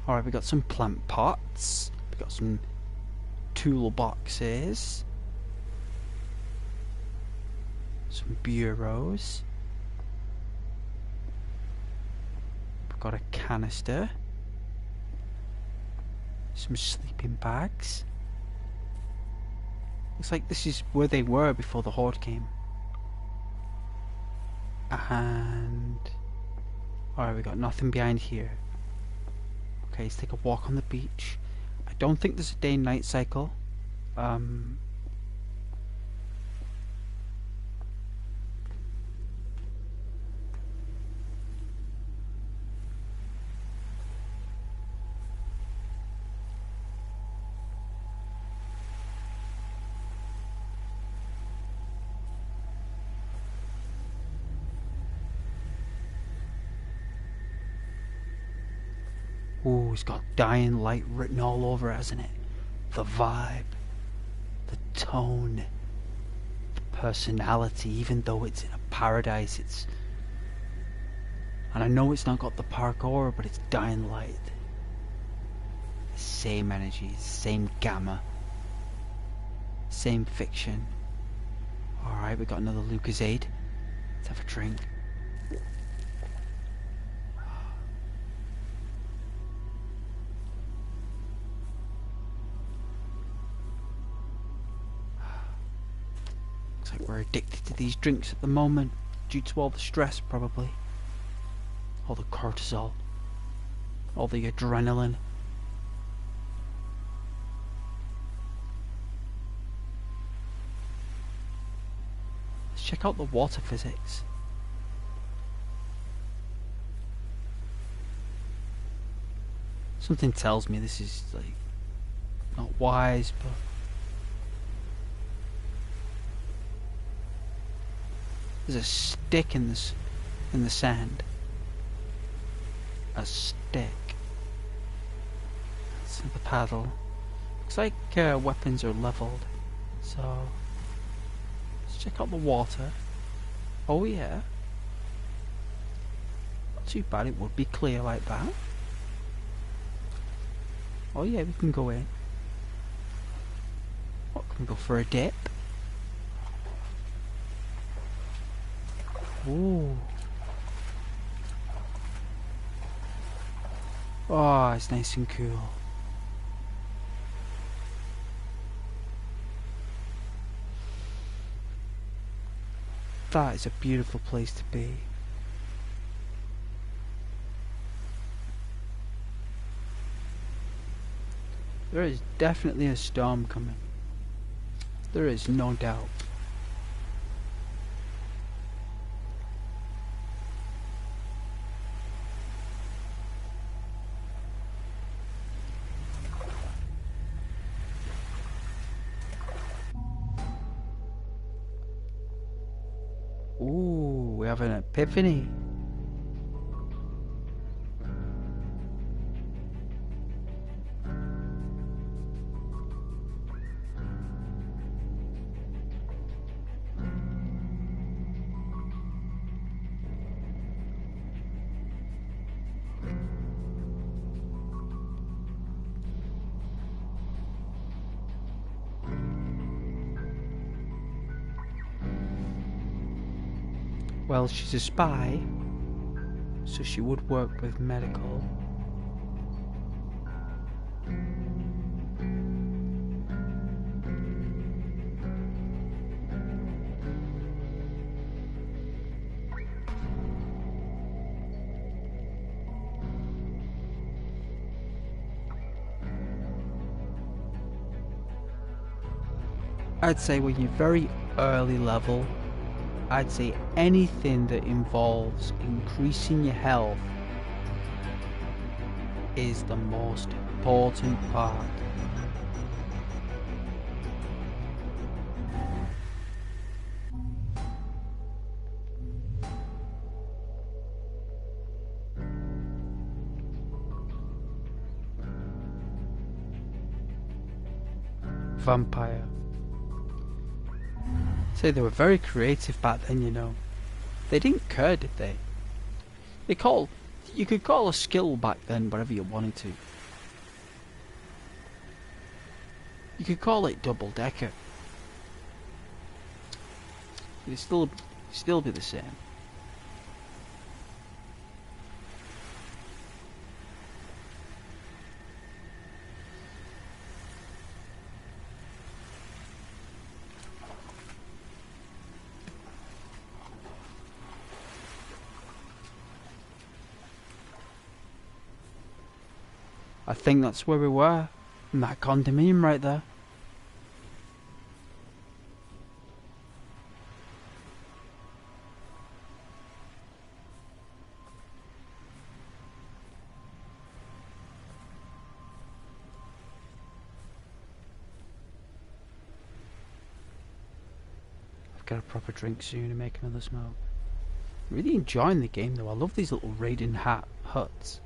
Alright, we got some plant pots. We got some toolboxes. Some bureaus. We've got a canister. Some sleeping bags. Looks like this is where they were before the Horde came. And... alright, we got nothing behind here. Okay, let's take a walk on the beach. I don't think there's a day and night cycle. Ooh, it's got dying light written all over it, hasn't it? The vibe, the tone, the personality, even though it's in a paradise, it's... and I know it's not got the parkour, but it's dying light. The same energy, same gamma, same fiction. Alright, we got another Lucasade. Let's have a drink. Like we're addicted to these drinks at the moment due to all the stress, probably all the cortisol, all the adrenaline. Let's check out the water physics. Something tells me this is like not wise, but there's a stick in the sand. A stick. That's the paddle. Looks like weapons are leveled. So let's check out the water. Oh yeah. Not too bad. It would be clear like that. Oh yeah, we can go in. What, can we go for a dip? Ooh. Oh, it's nice and cool. That is a beautiful place to be. There is definitely a storm coming. There is no doubt. Ooh, we have an epiphany. Well, she's a spy, so she would work with medical. I'd say when you're very early level, I'd say anything that involves increasing your health is the most important part. vampire. Say they were very creative back then, you know. They didn't care, did they? You could call a skill back then whatever you wanted to. You could call it double decker. It'd still be the same. I think that's where we were. In that condominium right there. I've got a proper drink soon and make another smoke. I'm really enjoying the game though. I love these little raiding huts.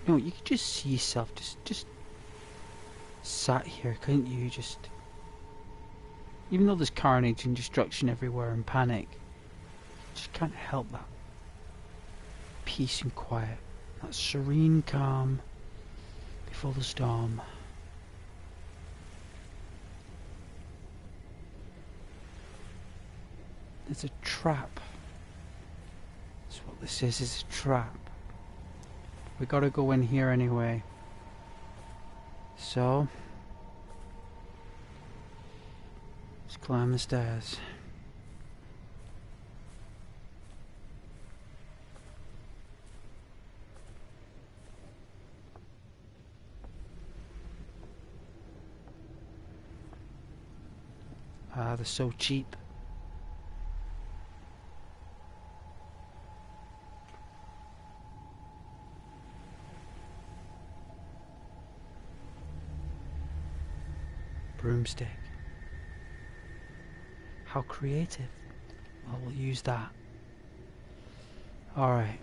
You know, you could just see yourself just sat here, couldn't you? Just, even though there's carnage and destruction everywhere and panic, you just can't help that peace and quiet, that serene calm before the storm. There's a trap. That's what this is a trap. We gotta go in here anyway. So, let's climb the stairs. Ah, they're so cheap. Broomstick. How creative. Well, we'll use that. Alright.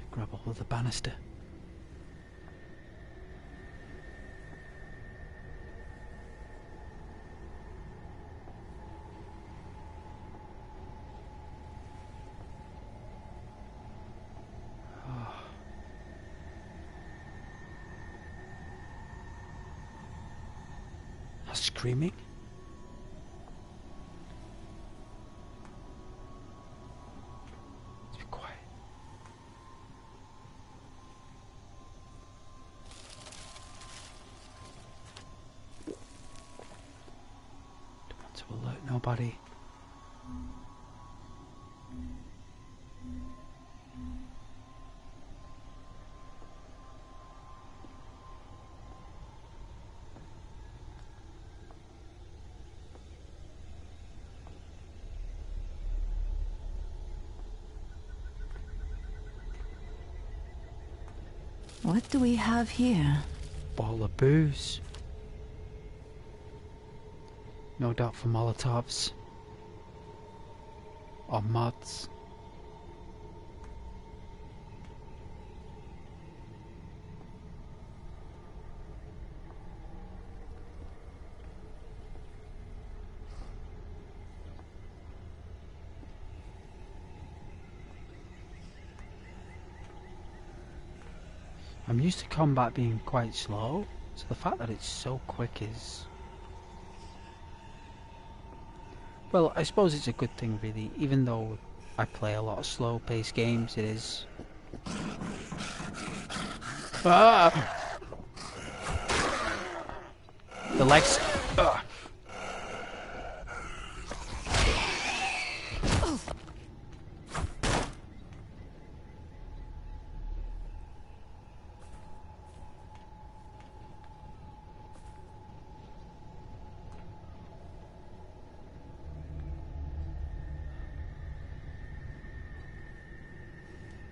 Grab hold of the banister. Screaming? Let's be quiet. Don't want to alert nobody. What do we have here? Bottle of booze. No doubt for Molotovs. Or mods. I'm used to combat being quite slow, so the fact that it's so quick is... well, I suppose it's a good thing really, even though I play a lot of slow-paced games, it is... Ah! The legs... Ugh.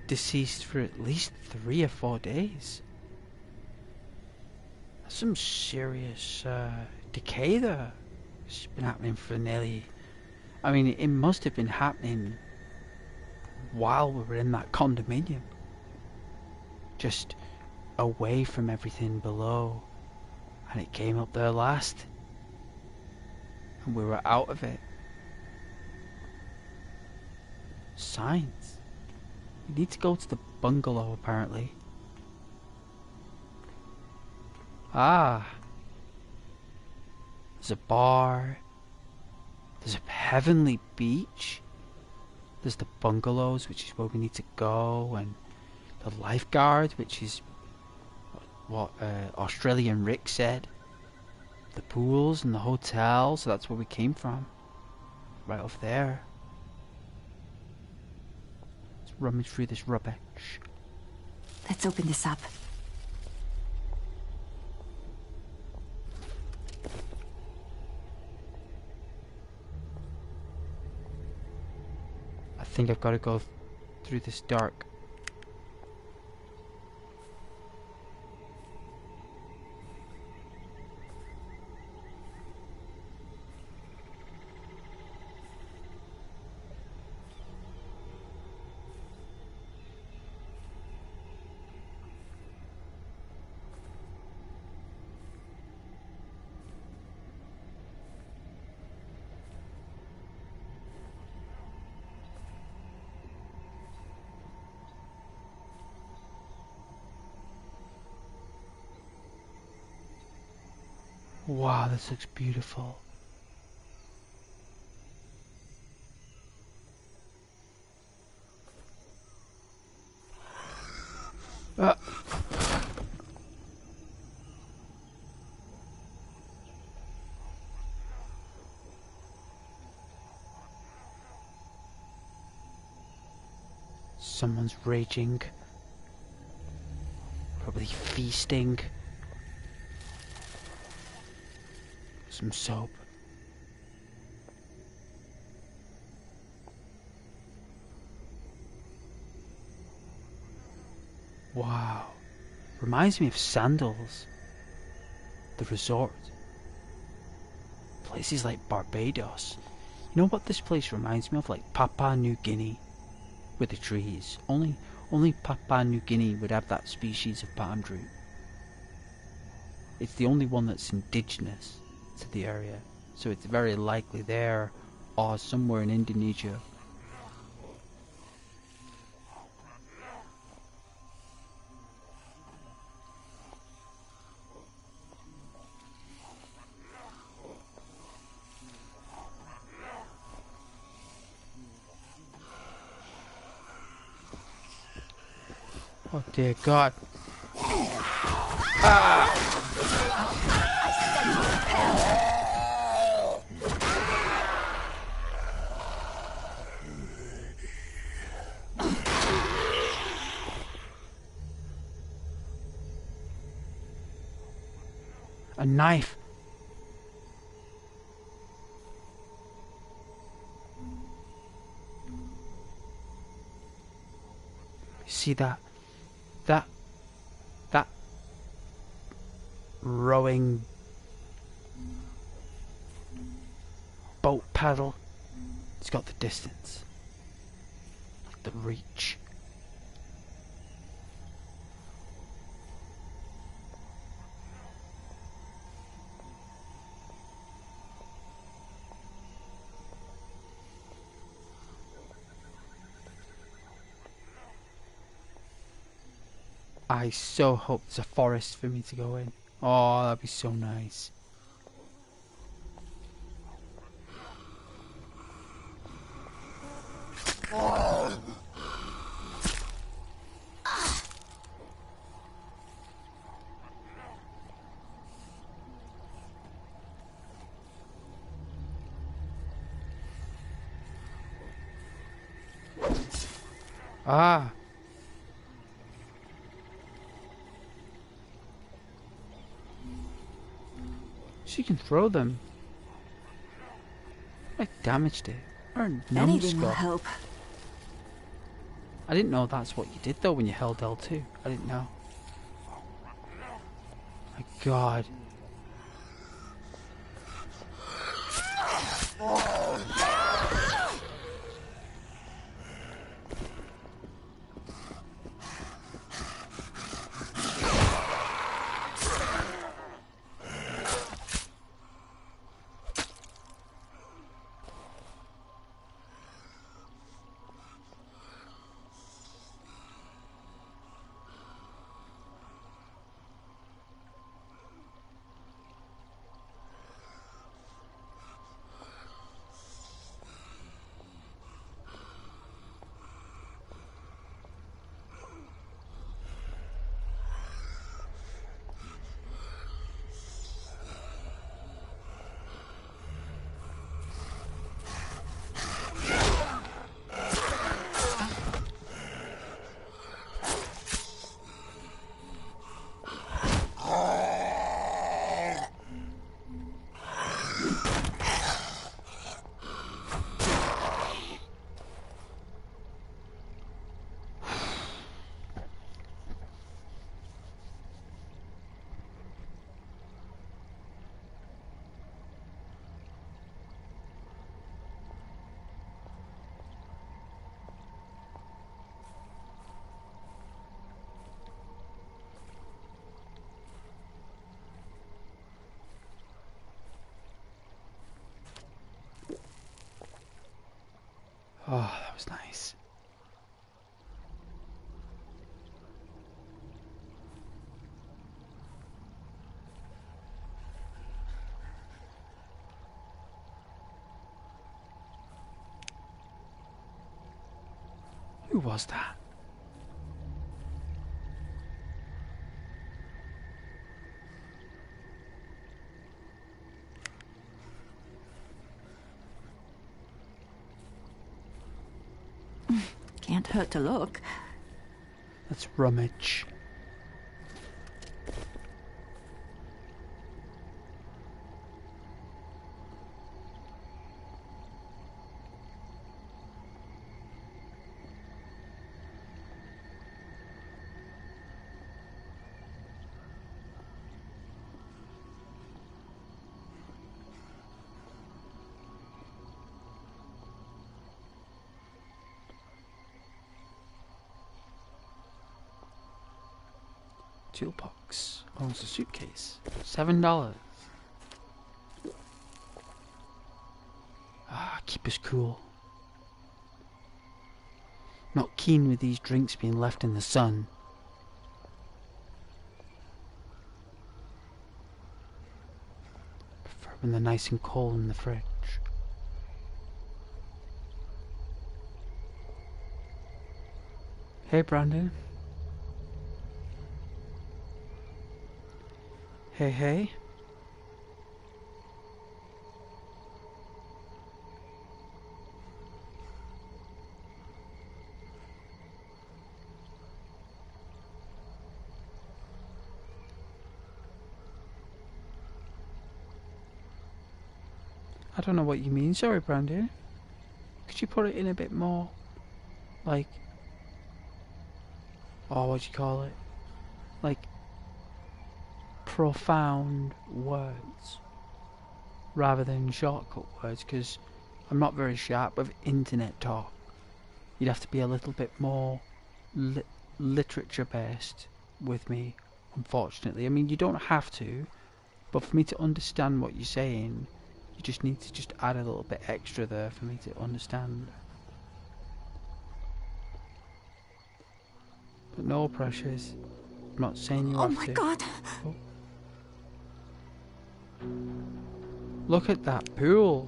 Deceased for at least 3 or 4 days. That's some serious decay there. It's been happening for nearly... I mean, it must have been happening while we were in that condominium. Just away from everything below. And it came up there last. And we were out of it. Signs. We need to go to the bungalow, apparently. Ah. There's a bar. There's a heavenly beach. There's the bungalows, which is where we need to go. And the lifeguard, which is what Australian Rick said. The pools and the hotel, so that's where we came from. Right off there. Let's rummage through this rubbish. Let's open this up. I think I've got to go through this dark. Wow, this looks beautiful. Someone's raging. Probably feasting. Some soap. Wow. Reminds me of Sandals. The resort. Places like Barbados. You know what this place reminds me of? Like Papua New Guinea. With the trees. Only Papua New Guinea would have that species of palm tree. It's the only one that's indigenous to the area, so it's very likely there or somewhere in Indonesia. Oh dear God. A knife. See that rowing boat paddle? It's got the distance, like the reach. I so hope there's a forest for me to go in. Oh, that'd be so nice. Ah. She can throw them. I damaged it. Or Anything will help. I didn't know that's what you did though when you held L2. I didn't know. My God. Oh, that was nice. Who was that? Can't hurt to look. Let's rummage. Toolbox. Oh, it's a suitcase. $7. Ah, keep us cool. Not keen with these drinks being left in the sun. Prefer when they're nice and cold in the fridge. Hey, Brandon. Hey, hey. I don't know what you mean, sorry, Brandon. Could you put it in a bit more, like, oh, what do you call it? Like, profound words rather than shortcut words, because I'm not very sharp with internet talk. You'd have to be a little bit more literature based with me, unfortunately. I mean, you don't have to, but for me to understand what you're saying, you just need to just add a little bit extra there for me to understand. But no pressures. I'm not saying you have to. Oh my god! Oh. Look at that pool.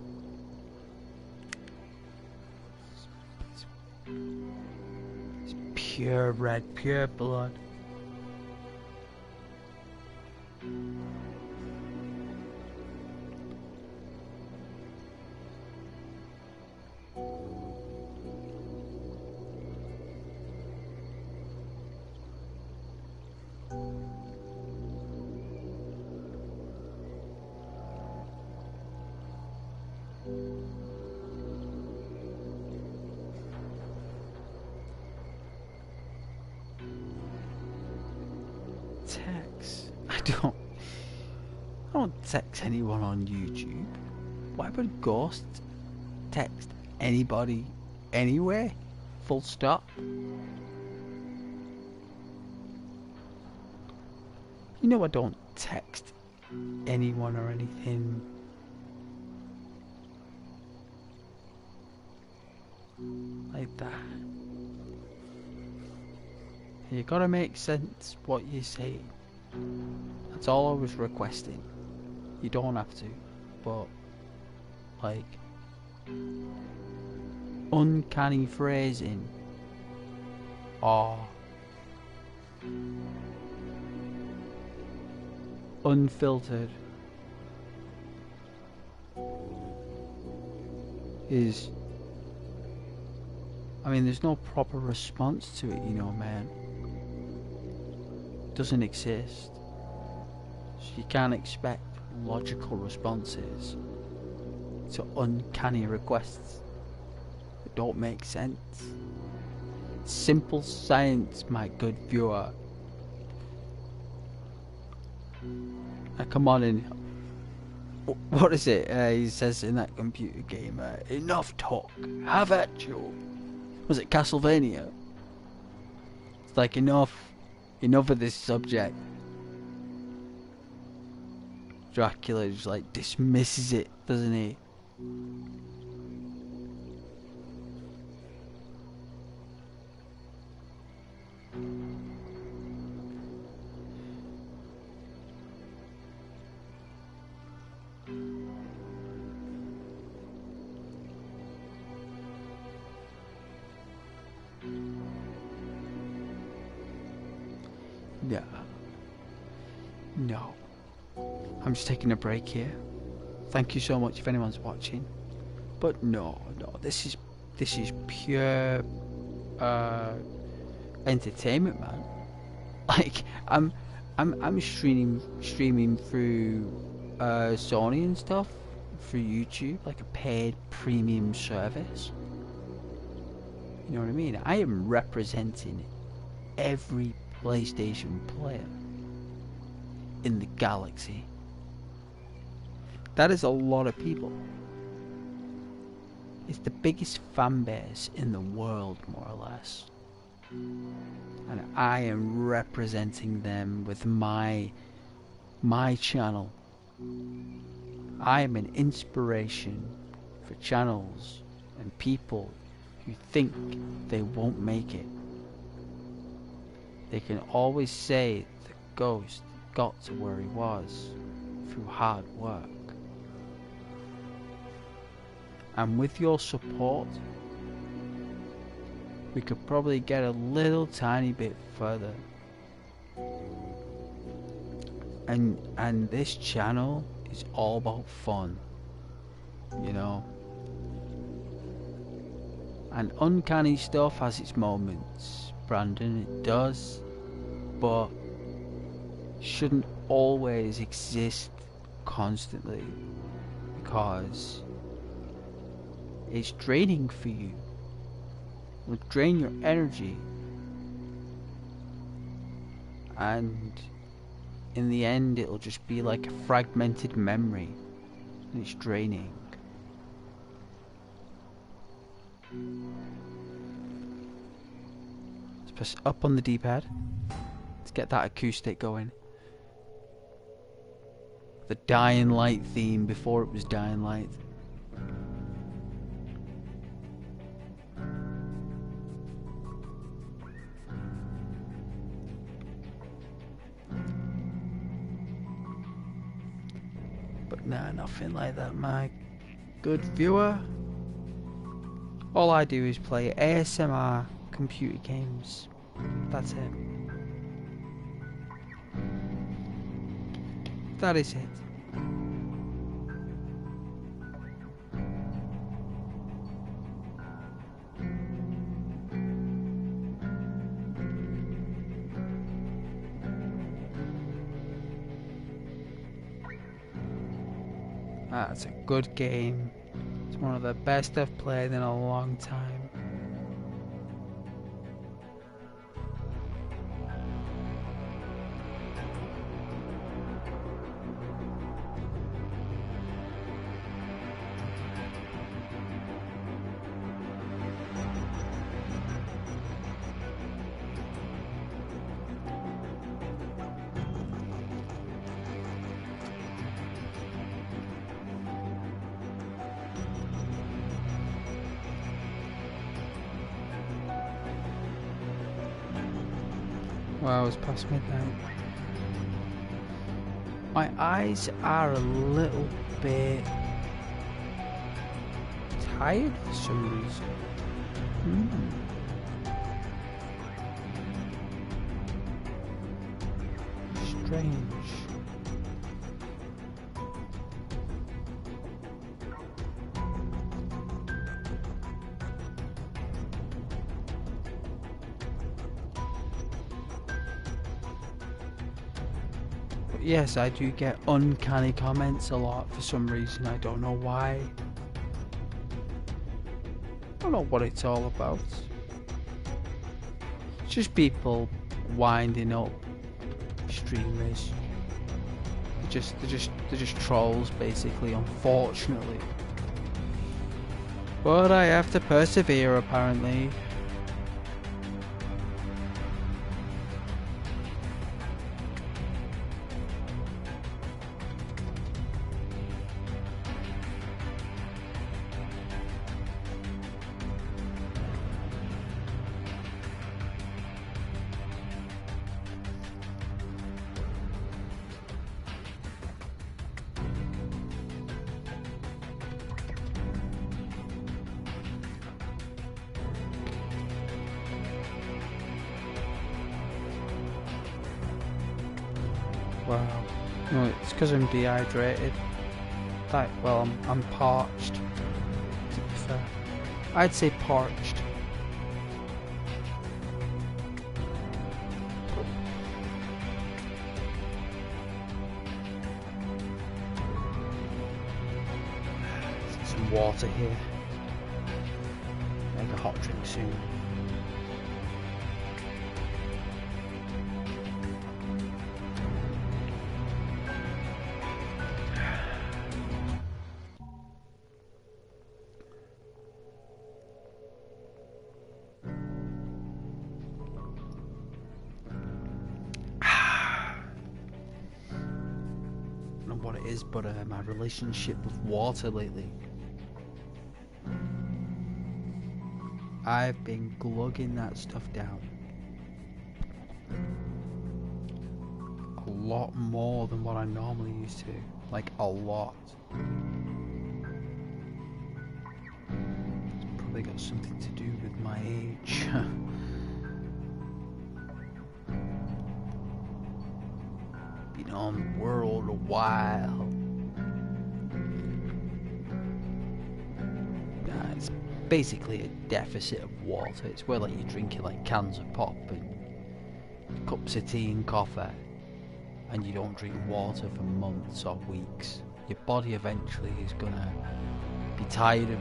It's pure red, pure blood. Text. I don't text anyone on YouTube. Why would a ghost text anybody anywhere? Full stop. You know I don't text anyone or anything. Like that. You gotta make sense what you say. That's all I was requesting. You don't have to, but like uncanny phrasing or unfiltered is, I mean, there's no proper response to it, you know, man. It doesn't exist. So you can't expect logical responses to uncanny requests that don't make sense. Simple science, my good viewer. Now come on in. What is it? He says in that computer game, enough talk, have at you. Was it Castlevania? It's like enough of this subject. Dracula just like dismisses it, doesn't he? No. No. I'm just taking a break here. Thank you so much if anyone's watching. But no, this is pure entertainment, man. Like I'm streaming through Sony and stuff through YouTube, like a paid premium service. You know what I mean? I am representing every PlayStation player in the galaxy. That is a lot of people. It's the biggest fan base in the world, more or less. And I am representing them with my channel. I am an inspiration for channels and people who think they won't make it. They can always say the ghost got to where he was through hard work. And with your support, we could probably get a little tiny bit further. And this channel is all about fun, you know. And uncanny stuff has its moments, Brandon, it does, but shouldn't always exist constantly, because it's draining for you. It will drain your energy, and in the end it'll just be like a fragmented memory, and it's draining. Let's press up on the D-pad. Let's get that acoustic going. The Dying Light theme before it was Dying Light. But nah, nothing like that, my good viewer. All I do is play ASMR computer games. That's it. That is it. That's a good game. It's one of the best I've played in a long time. Wow, it's past midnight. My eyes are a little bit tired for some reason. Strange. Yes, I do get uncanny comments a lot for some reason. I don't know why. I don't know what it's all about. It's just people winding up streamers. They're just trolls, basically, unfortunately. But I have to persevere, apparently. Wow. No, it's because I'm dehydrated. Well, I'm parched. To be fair, I'd say parched. Some water here. Make a hot drink soon. What it is, but my relationship with water lately. I've been glugging that stuff down a lot more than what I normally used to. Like a lot. It's probably got something to do with my age. Been on the world a while. It's basically a deficit of water. It's where like you're drinking like cans of pop and cups of tea and coffee, and you don't drink water for months or weeks. Your body eventually is gonna be tired of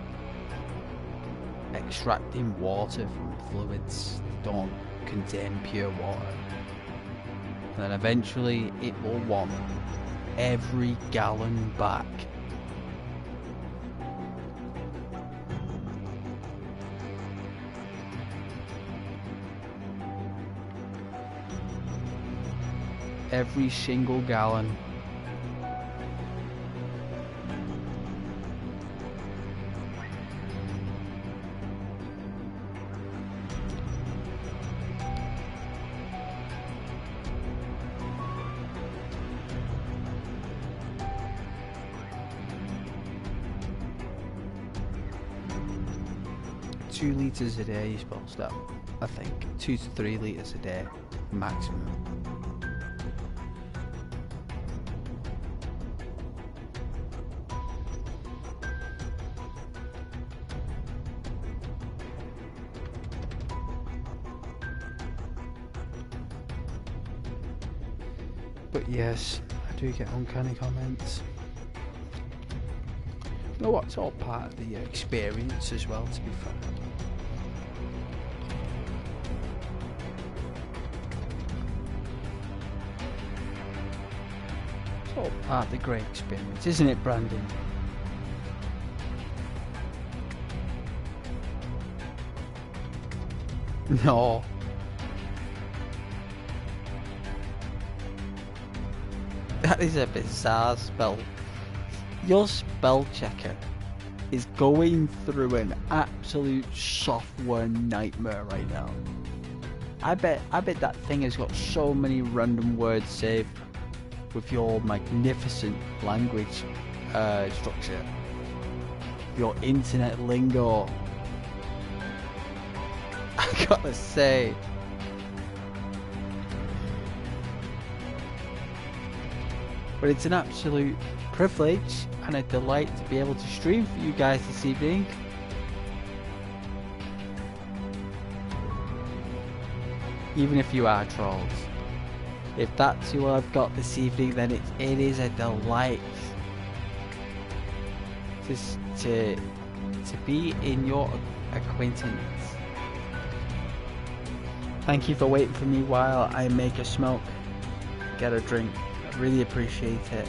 extracting water from fluids that don't contain pure water. And then eventually it will want every gallon back. Every single gallon. Two litres a day you're supposed to have, I think. 2 to 3 litres a day maximum. But yes, I do get uncanny comments. You know what, it's all part of the experience as well, to be fair. It's all part of the great experience, isn't it, Brandon? No. That is a bizarre spell. Your spell checker is going through an absolute software nightmare right now. I bet that thing has got so many random words saved with your magnificent language structure. Your internet lingo. I gotta say. But it's an absolute privilege and a delight to be able to stream for you guys this evening. Even if you are trolls. If that's who I've got this evening, then it is a delight to be in your acquaintance. Thank you for waiting for me while I make a smoke, get a drink. I really appreciate it.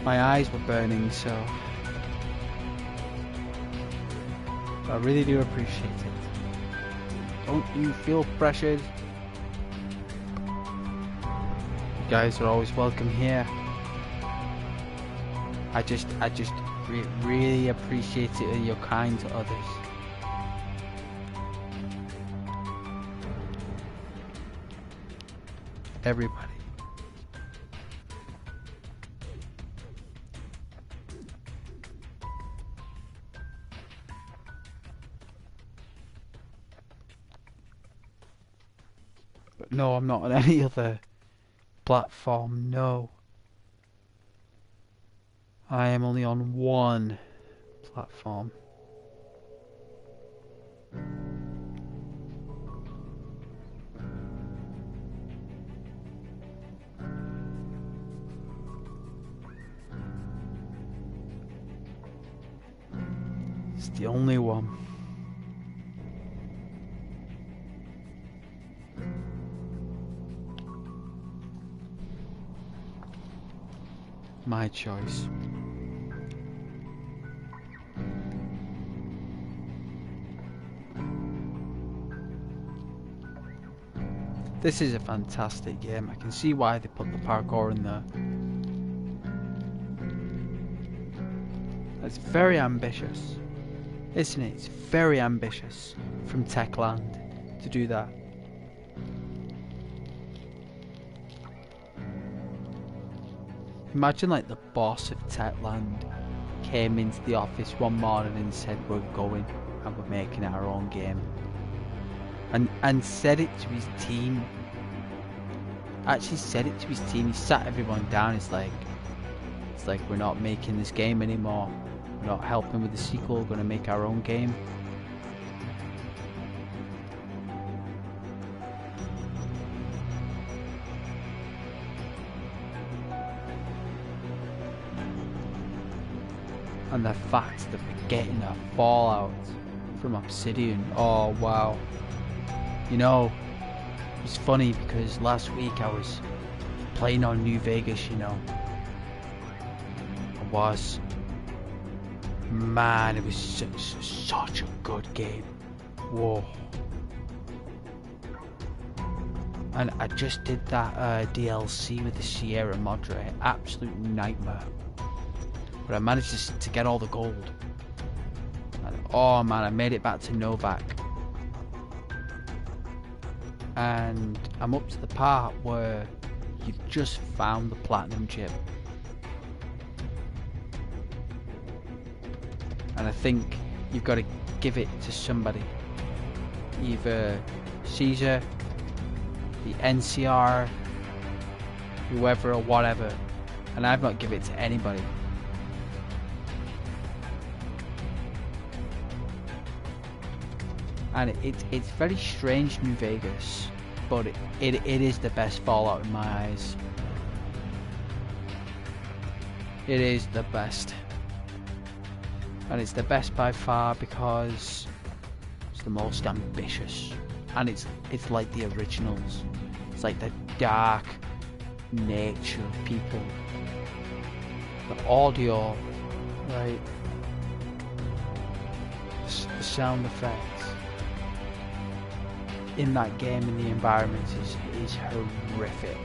My eyes were burning, so I really do appreciate it. Don't you feel pressured? You guys are always welcome here. I just really appreciate it when you're kind to others. Everybody. But No, I'm not on any other platform, no. I am only on one platform. It's the only one. My choice. This is a fantastic game. I can see why they put the parkour in there. It's very ambitious, isn't it? It's very ambitious from Techland to do that. Imagine like the boss of Techland came into the office one morning and said, we're going and we're making our own game. And said it to his team. Actually said it to his team. He sat everyone down. It's like we're not making this game anymore. We're not helping with the sequel. We're going to make our own game. And the fact that we're getting a Fallout from Obsidian. Oh wow. You know, it's funny because last week I was playing on New Vegas, you know. I was. Man, it was such a good game. Whoa. And I just did that DLC with the Sierra Madre. Absolute nightmare. But I managed to get all the gold. And oh man, I made it back to Novak. And I'm up to the part where you've just found the platinum chip. And I think you've got to give it to somebody. Either Caesar, the NCR, whoever or whatever. And I've not given it to anybody. And it's very strange, New Vegas, but it is the best Fallout in my eyes. It is the best. And it's the best by far because it's the most ambitious. And it's like the originals. It's like the dark nature of people. The audio, right? The sound effects in that game and the environment is horrific.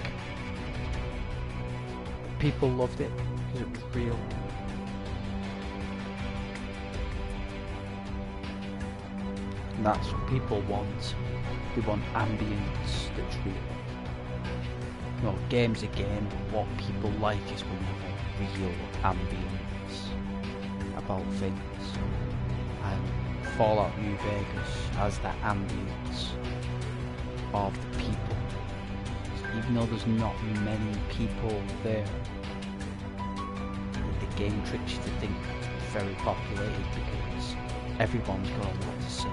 People loved it because it was real. And that's what people want. They want ambience that's real. No, game's a game, but what people like is when you have real ambience about things. And Fallout New Vegas has that ambience of the people. So even though there's not many people there, the game tricks you to think it's very populated because everyone's got a lot to say.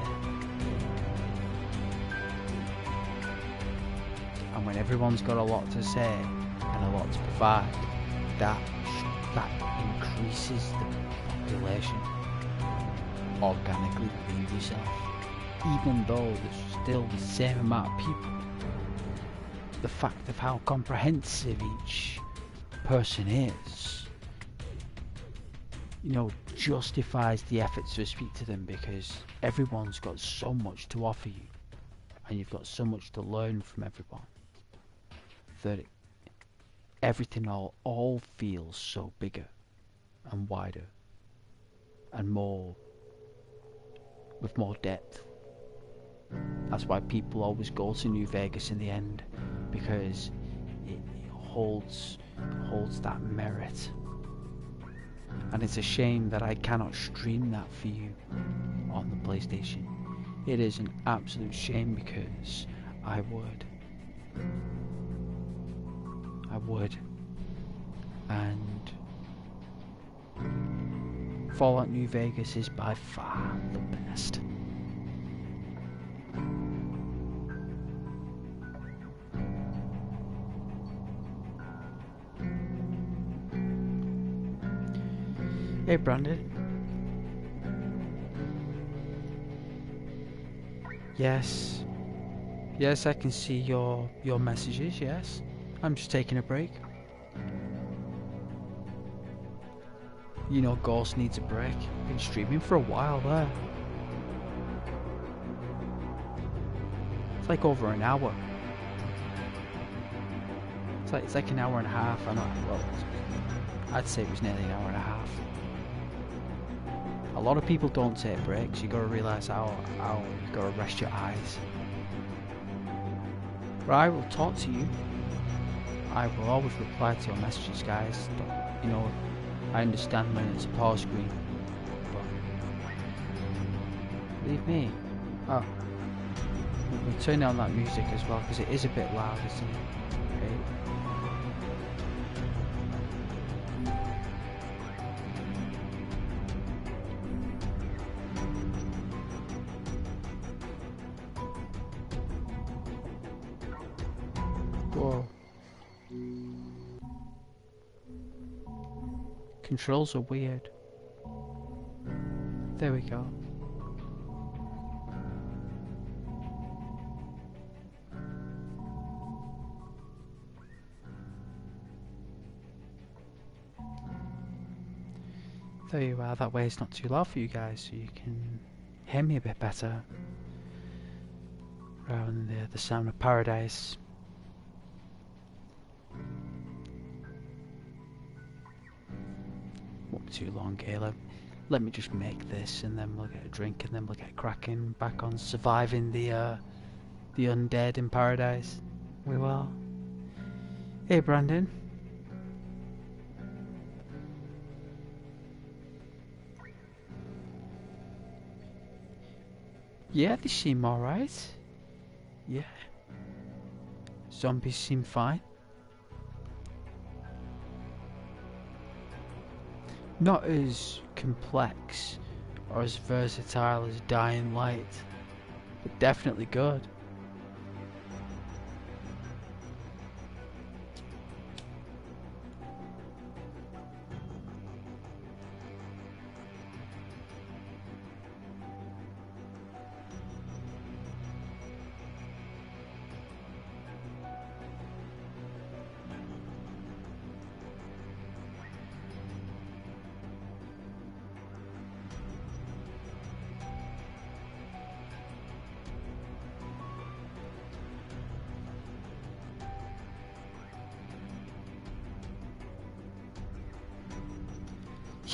And when everyone's got a lot to say and a lot to provide, that increases the population organically within yourself. Even though there's still the same amount of people, the fact of how comprehensive each person is, you know, justifies the efforts to speak to them because everyone's got so much to offer you and you've got so much to learn from everyone that everything all feels so bigger and wider and more with more depth. That's why people always go to New Vegas in the end, because it holds that merit. And it's a shame that I cannot stream that for you on the PlayStation. It is an absolute shame because I would I would. And Fallout New Vegas is by far the best. Hey Brandon. Yes. Yes, I can see your messages, yes. I'm just taking a break. You know Ghost needs a break. Been streaming for a while there. It's like over an hour. It's like an hour and a half. I'm not, well, I'd say it was nearly an hour and a half. A lot of people don't take breaks. You gotta realise how you gotta rest your eyes. But I will talk to you. I will always reply to your messages, guys. But, you know, I understand when it's a pause screen. But leave me. Oh, we'll turn down that music as well because it is a bit loud, isn't it? Okay. Whoa. Controls are weird. There we go. There you are, that way it's not too loud for you guys, so you can hear me a bit better. Rather than the sound of paradise. Won't be too long, Caleb. Let me just make this and then we'll get a drink and then we'll get cracking back on surviving the undead in paradise. We will. Hey Brandon. Yeah, they seem alright. Yeah. Zombies seem fine. Not as complex or as versatile as Dying Light, but definitely good.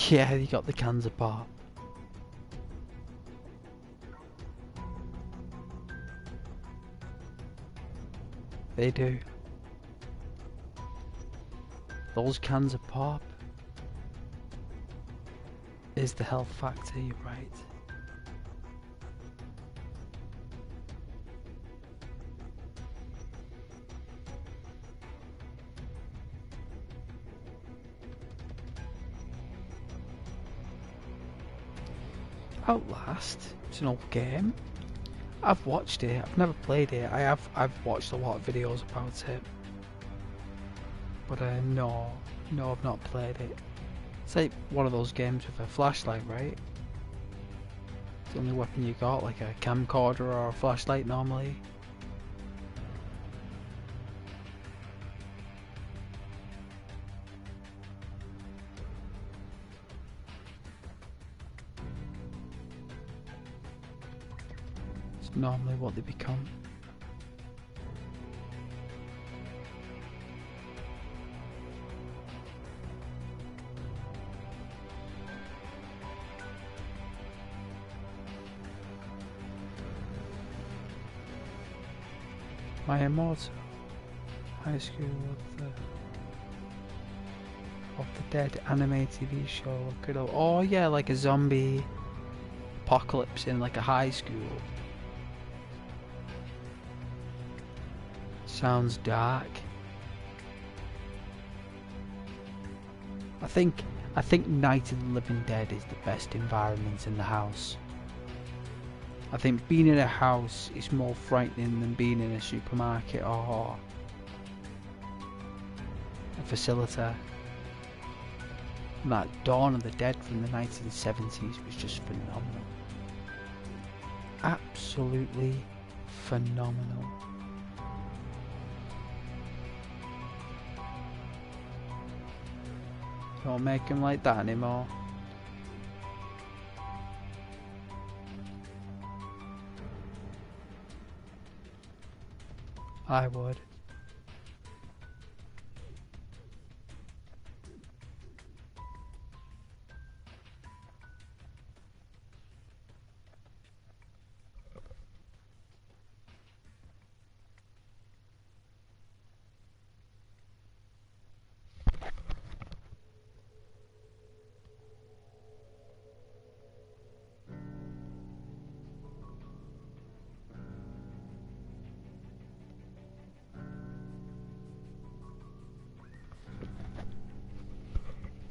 Yeah, you got the cans of pop. They do. Those cans of pop is the health factor, you're right. Outlast, it's an old game. I've watched it, I've never played it. I've watched a lot of videos about it. But no, I've not played it. It's like one of those games with a flashlight, right? It's the only weapon you got, like a camcorder or a flashlight normally. It's normally what they become. My Immortal High School of the Dead anime TV show. Oh yeah, like a zombie apocalypse in like a high school. Sounds dark. I think Night of the Living Dead is the best environment in the house. I think being in a house is more frightening than being in a supermarket or a facility. And that Dawn of the Dead from the 1970s was just phenomenal. Absolutely phenomenal. Don't make him like that anymore. I would.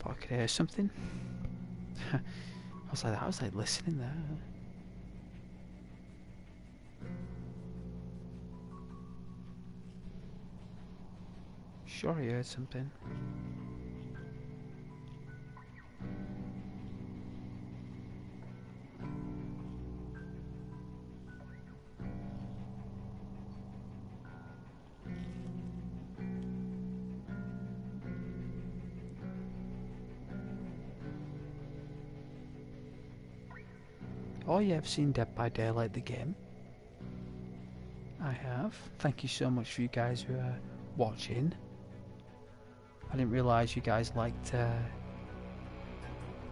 I could hear something. I was like listening there. Sure, I heard something. Oh yeah, I've seen Dead by Daylight the game. I have. Thank you so much for you guys who are watching. I didn't realise you guys liked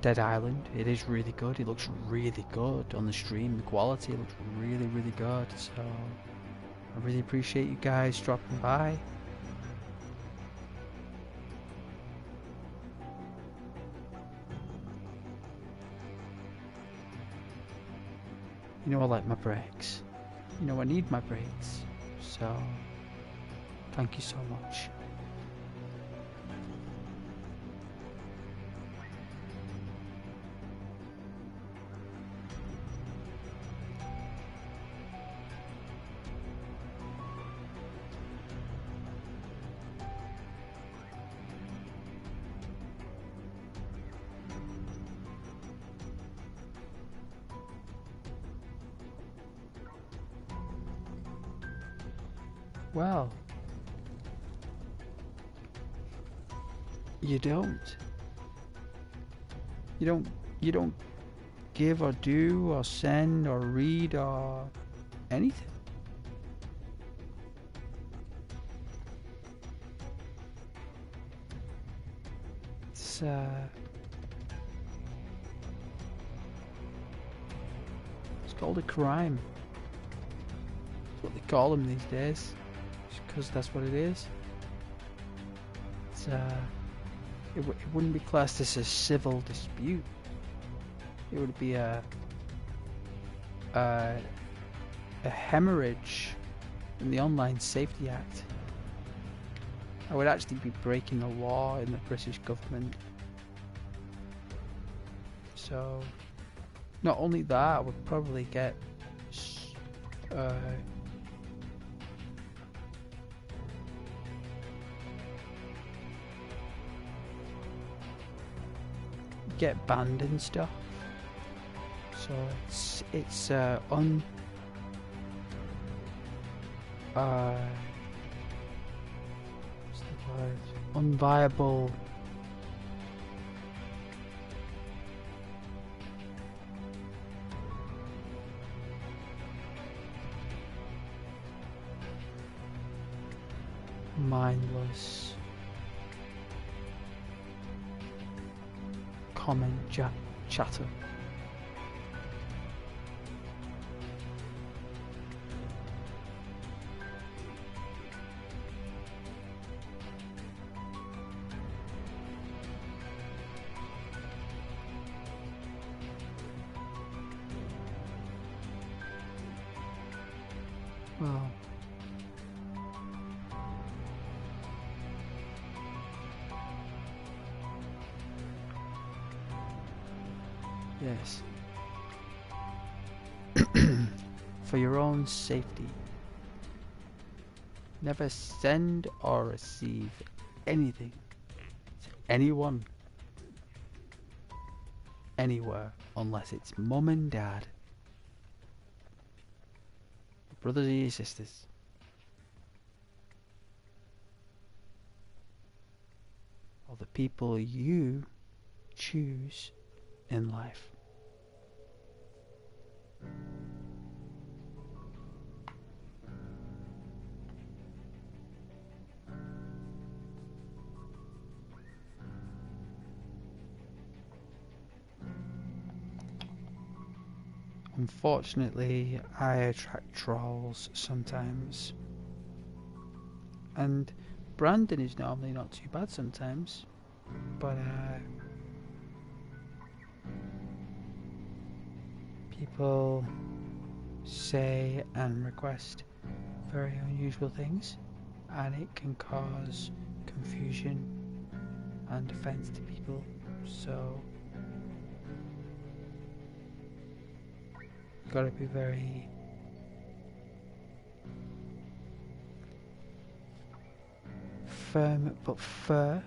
Dead Island. It is really good. It looks really good on the stream. The quality looks really, really good. So I really appreciate you guys dropping by. You know I like my breaks. You know I need my breaks. So thank you so much. Well, you don't give or do or send or read or anything. It's called a crime. That's what they call them these days. Because that's what it is. It's it wouldn't be classed as a civil dispute. It would be a hemorrhage in the Online Safety Act. I would actually be breaking the law in the British government. So, not only that, I would probably get banned and stuff. So it's what's the word? Unviable. Mindless. Common chatter. Well, this. For your own safety, never send or receive anything to anyone, anywhere, unless it's mum and dad, your brothers and your sisters, or the people you choose in life. Unfortunately, I attract trolls sometimes. And Brandon is normally not too bad sometimes. But people say and request very unusual things, and it can cause confusion and offense to people. So gotta be very firm but fair.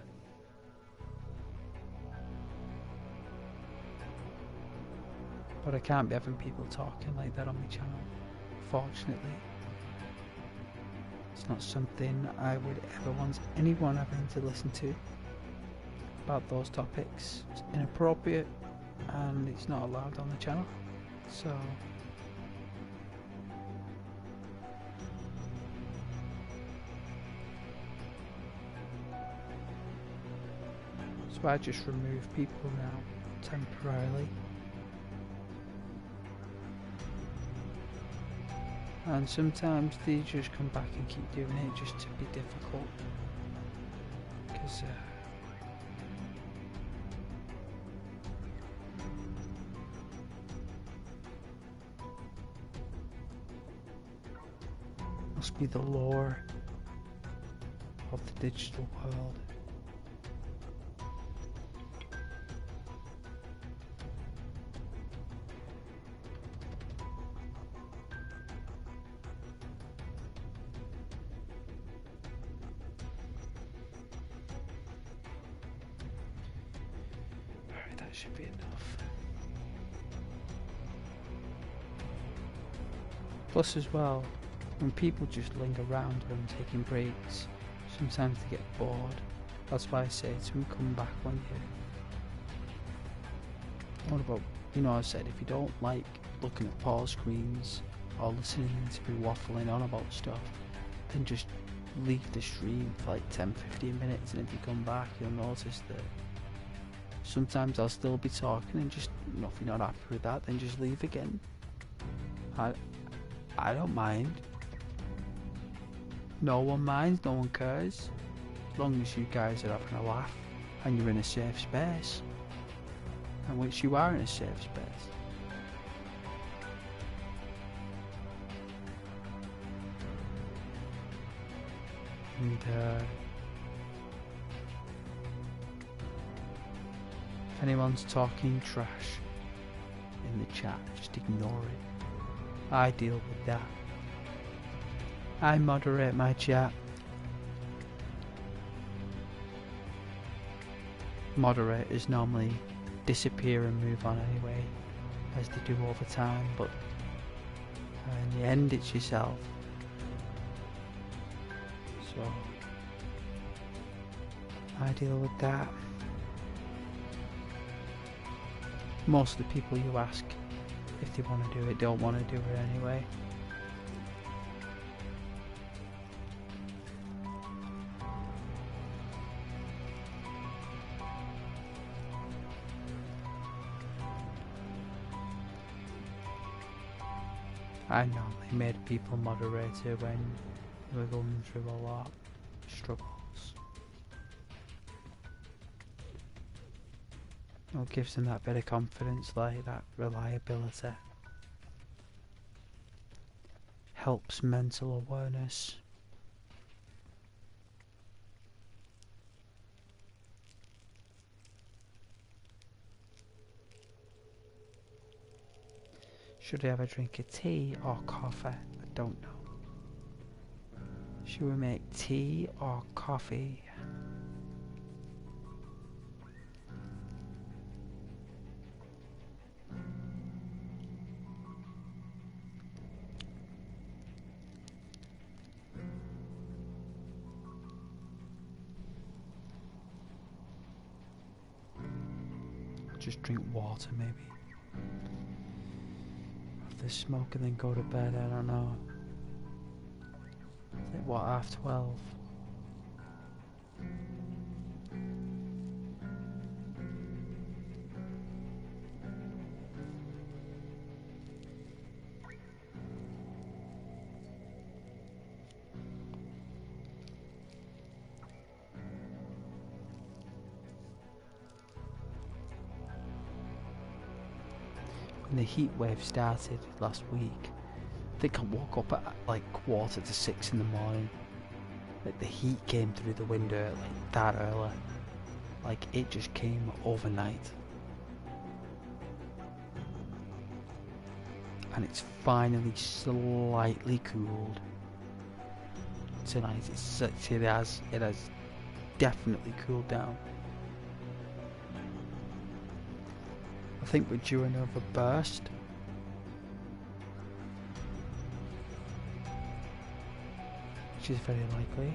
But I can't be having people talking like that on my channel, fortunately. It's not something I would ever want anyone having to listen to about those topics. It's inappropriate and it's not allowed on the channel. So I just remove people now temporarily. And sometimes they just come back and keep doing it just to be difficult. Because must be the lore of the digital world. Should be enough. Plus as well, when people just linger around when I'm taking breaks, sometimes they get bored. That's why I say to them, come back when you... What about, you know, I said if you don't like looking at pause screens or listening to me waffling on about stuff, then just leave the stream for like 10-15 minutes, and if you come back you'll notice that sometimes I'll still be talking, and just, you know, if you're not happy with that, then just leave again. I don't mind. No one minds, no one cares. As long as you guys are having a laugh and you're in a safe space. And which you are in a safe space. And if anyone's talking trash in the chat, just ignore it. I deal with that. I moderate my chat. Moderators normally disappear and move on anyway, as they do all the time, but in the end it's yourself. So I deal with that. Most of the people you ask if they want to do it don't want to do it anyway. I normally made people moderator when we were going through a lot of struggles. It gives them that bit of confidence, like that reliability. Helps mental awareness. Should I have a drink of tea or coffee? I don't know. Should we make tea or coffee? Just drink water, maybe. Have the smoke and then go to bed, I don't know. Is it what, 12:30? When the heat wave started last week, I think I woke up at like 5:45 in the morning. Like the heat came through the window like that early. Like it just came overnight. And it's finally slightly cooled tonight. It has definitely cooled down. I think we're due another burst. Which is very likely.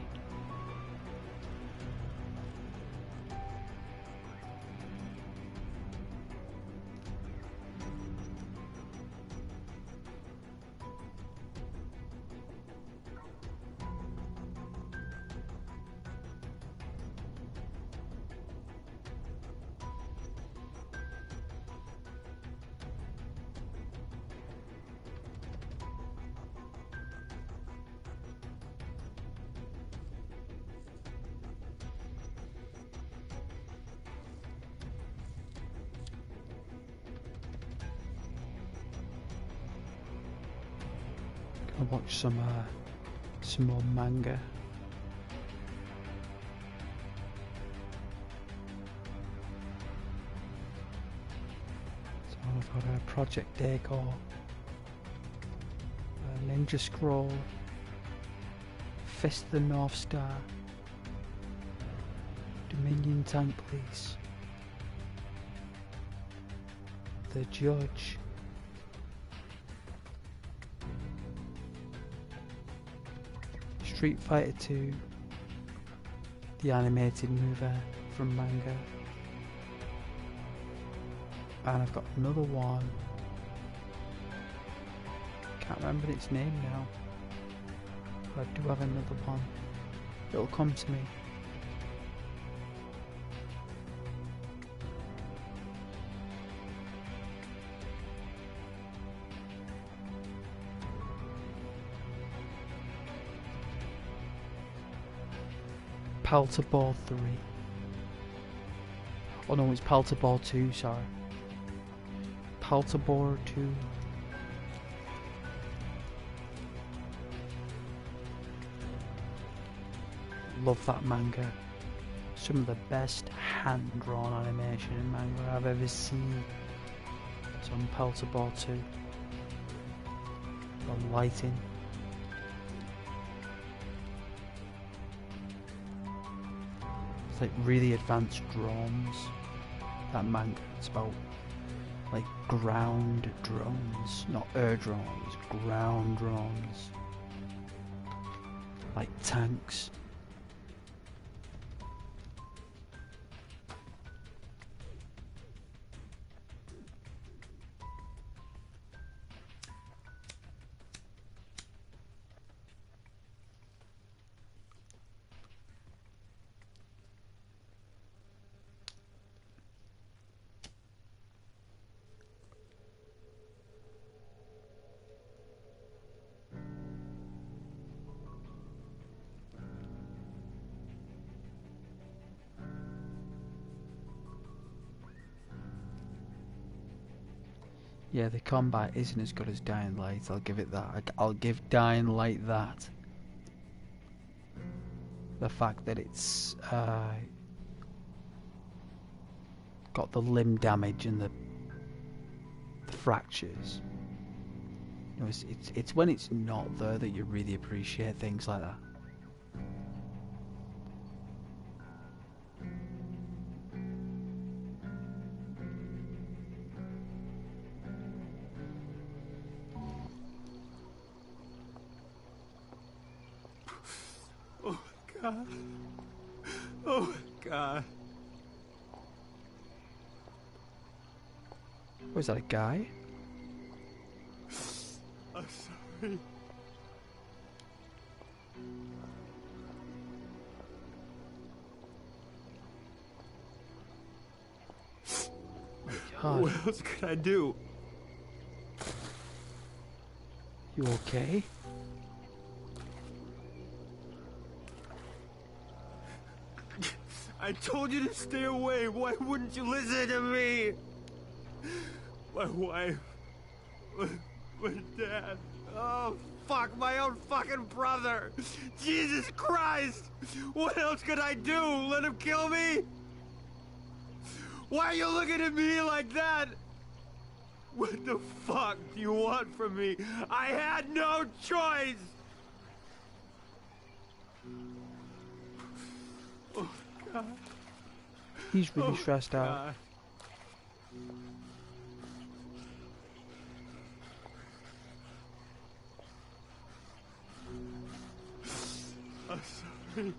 Gonna watch some more manga. So I've got a Project Deco, a Ninja Scroll, Fist of the North Star, Dominion Tank Police, The Judge, Street Fighter 2, the animated movie from manga, and I've got another one, can't remember its name now, but I do have another one, it'll come to me. Pelter Ball 3. Oh no, it's Pelter Ball 2, sorry. Pelter Ball 2. Love that manga. Some of the best hand-drawn animation in manga I've ever seen. It's on Pelter Ball 2. On lighting. It's like really advanced drones. That manga, it's about like ground drones, not air drones, ground drones. Like tanks. Yeah, the combat isn't as good as Dying Light, I'll give it that. I'll give Dying Light that. The fact that it's got the limb damage and the fractures You know, it's when it's not there that you really appreciate things like that. Oh God. Oh God. Was that a guy? I'm sorry. God. What else could I do? You okay? I told you to stay away. Why wouldn't you listen to me? My wife. My dad. Oh, fuck, my own fucking brother. Jesus Christ. What else could I do? Let him kill me? Why are you looking at me like that? What the fuck do you want from me? I had no choice. Oh, God. He's really stressed out. God. I'm sorry.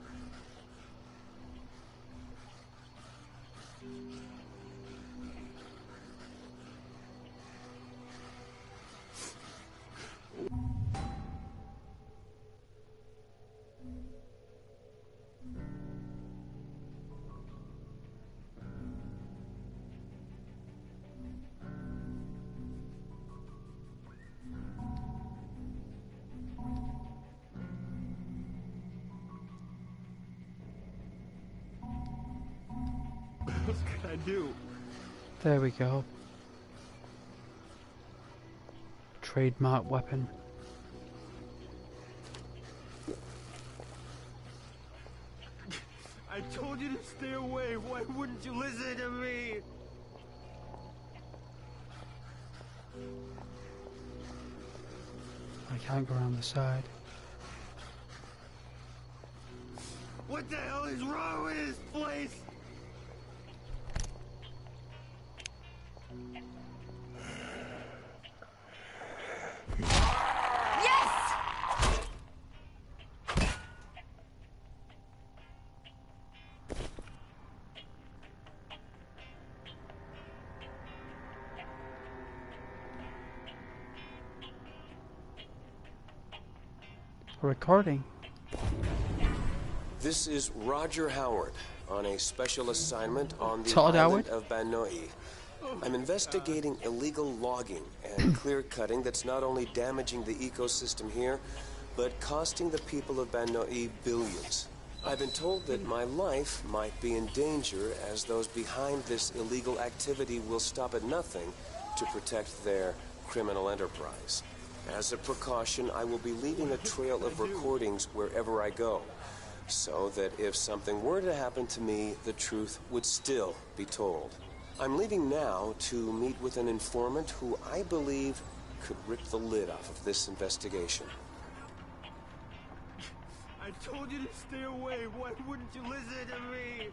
What else could I do? There we go. Trademark weapon. I told you to stay away. Why wouldn't you listen to me? I can't go around the side. What the hell is wrong with this place? A recording. This is Roger Howard on a special assignment on the Todd island Howard? of Banoi. I'm investigating illegal logging and clear cutting that's not only damaging the ecosystem here, but costing the people of Banoi billions. I've been told that my life might be in danger as those behind this illegal activity will stop at nothing to protect their criminal enterprise. As a precaution, I will be leaving a trail of recordings wherever I go, so that if something were to happen to me, the truth would still be told. I'm leaving now to meet with an informant who I believe could rip the lid off of this investigation. I told you to stay away. Why wouldn't you listen to me?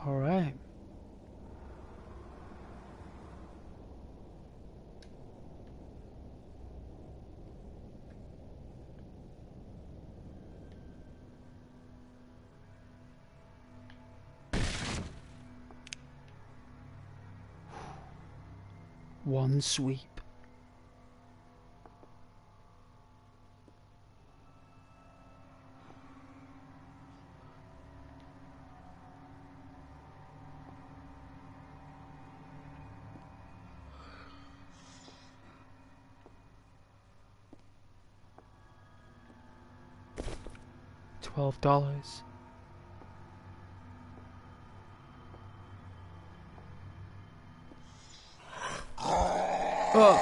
All right. One sweep. $12. Oh.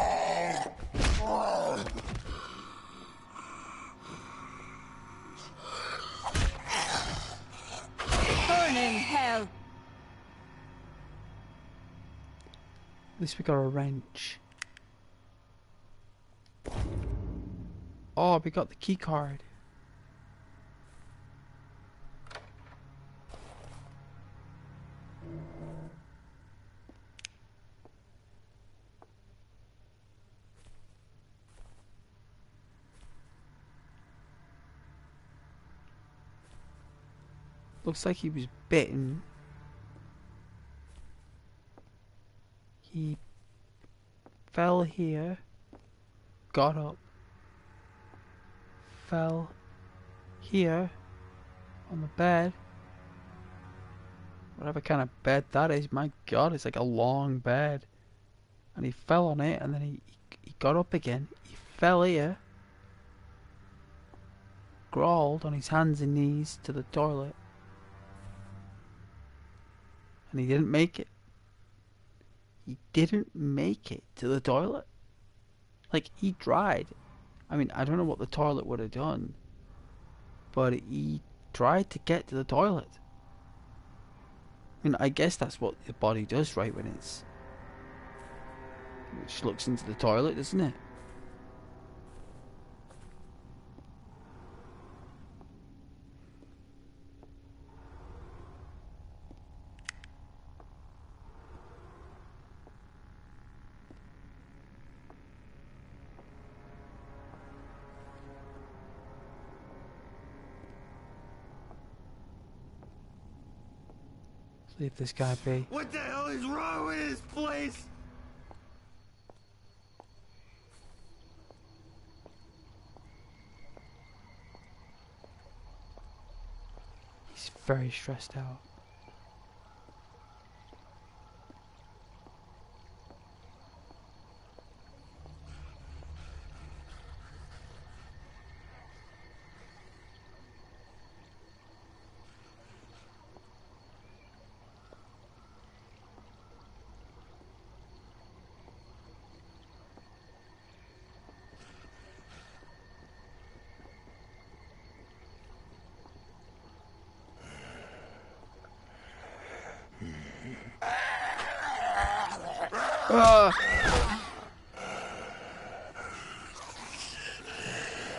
burning hell. At least we got a wrench. Oh, we got the key card. Looks like he was bitten. He fell here, got up, fell here on the bed. Whatever kind of bed that is, my god, it's like a long bed. And he fell on it, and then he got up again. He fell here, crawled on his hands and knees to the toilet. And he didn't make it. He didn't make it to the toilet. Like, he tried. I mean, I don't know what the toilet would have done, but he tried to get to the toilet. I mean, I guess that's what the body does, right, when it just looks into the toilet, doesn't it? Leave this guy be. What the hell is wrong with this place? He's very stressed out.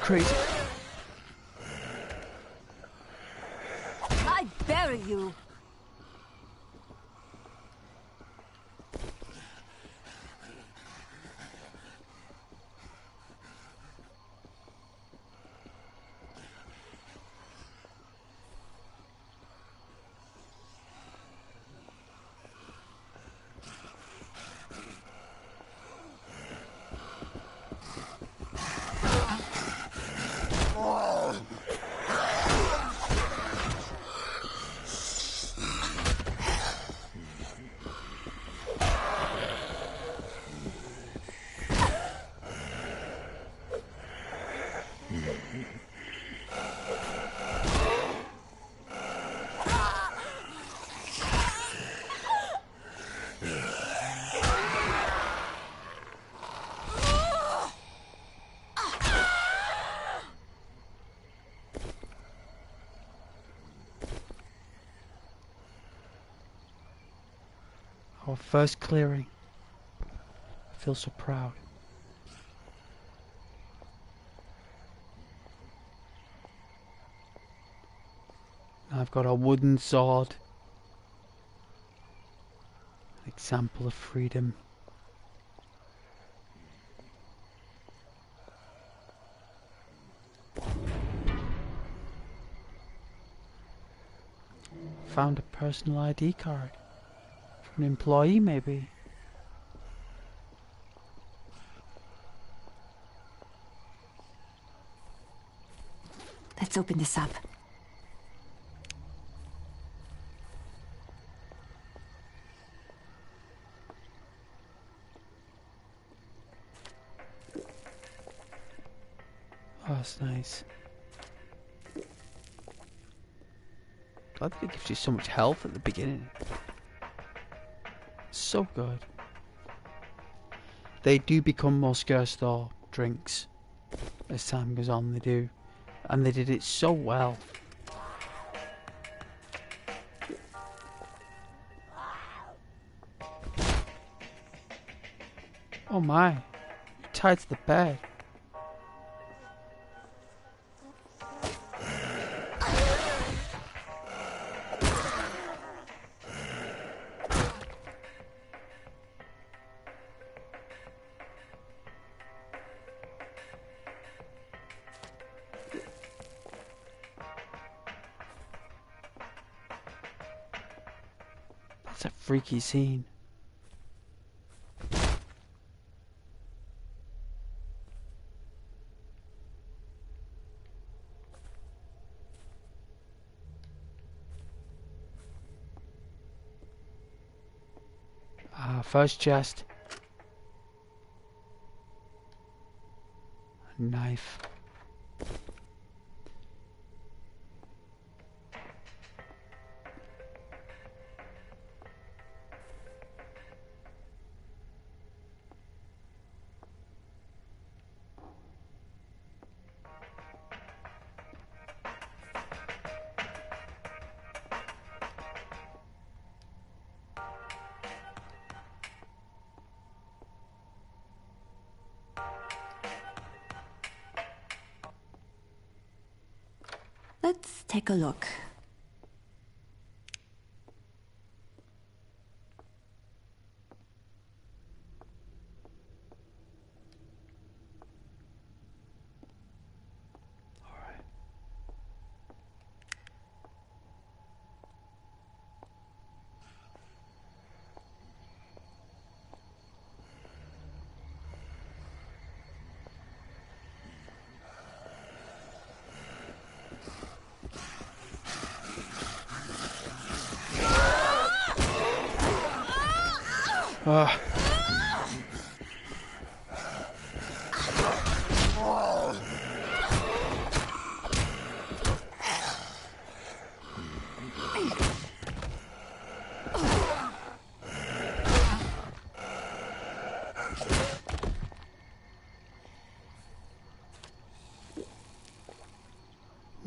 Crazy. I bury you. Our first clearing. I feel so proud. Now I've got a wooden sword. An example of freedom. Found a personal ID card. An employee, maybe. Let's open this up. Oh, that's nice. Glad that it gives you so much health at the beginning. So good. They do become more scarce though, drinks. As time goes on, they do. And they did it so well. Oh my. You're tied to the bed. That's a freaky scene. First chest. A knife. Let's take a look.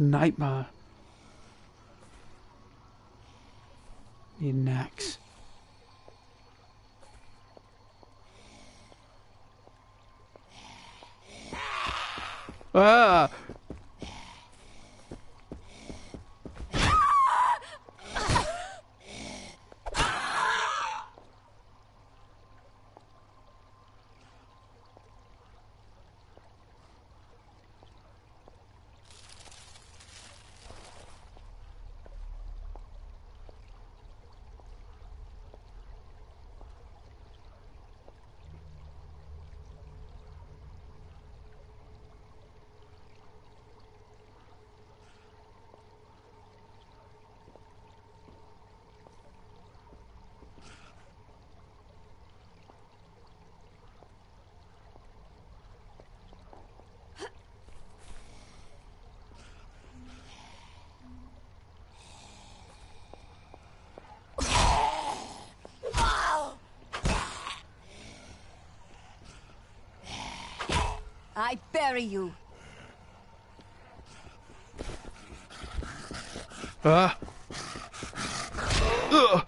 Nightmare. Need an axe. Ah! I bury you. Ah! Ugh!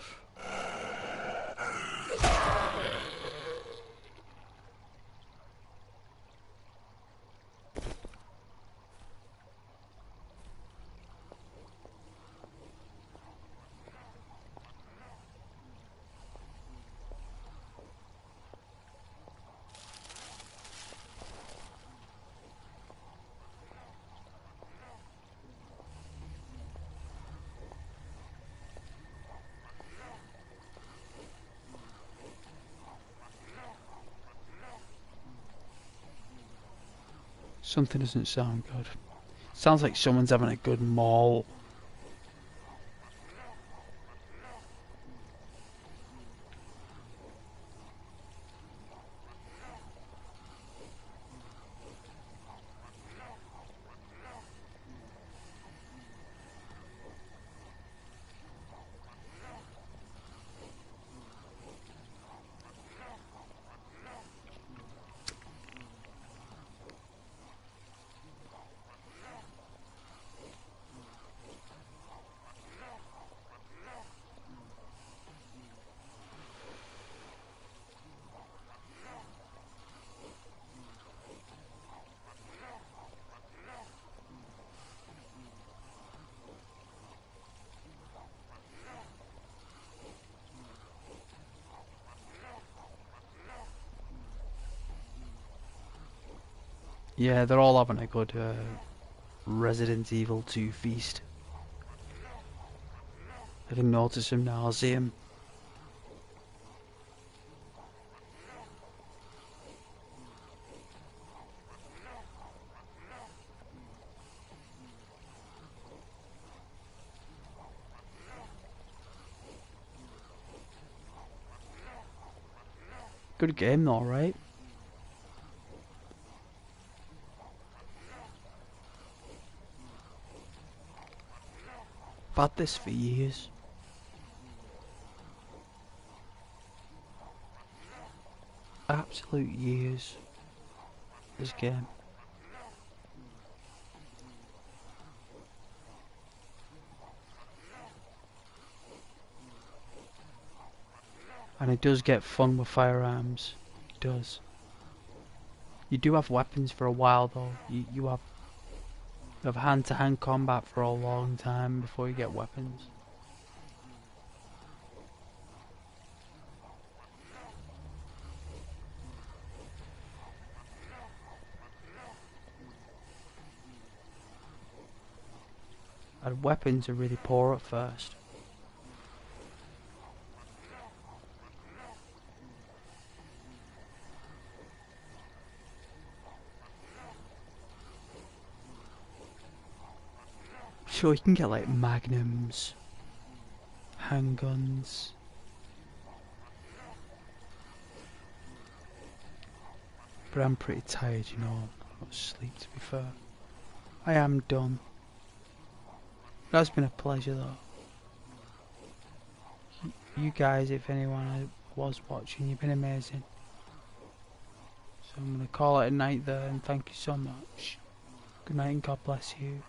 Something doesn't sound good. Sounds like someone's having a good maul. Yeah, they're all having a good Resident Evil 2 feast. I can notice him now, I see him. Good game though, right? I've had this for years. Absolute years. This game. And it does get fun with firearms. It does. You do have weapons for a while though. You have hand-to-hand combat for a long time before you get weapons. And weapons are really poor at first. Sure, you can get like magnums, handguns. But I'm pretty tired, you know. I've got to sleep, to be fair. I am done. It has been a pleasure though. You guys, if anyone was watching, you've been amazing. So I'm going to call it a night there and thank you so much. Good night and God bless you.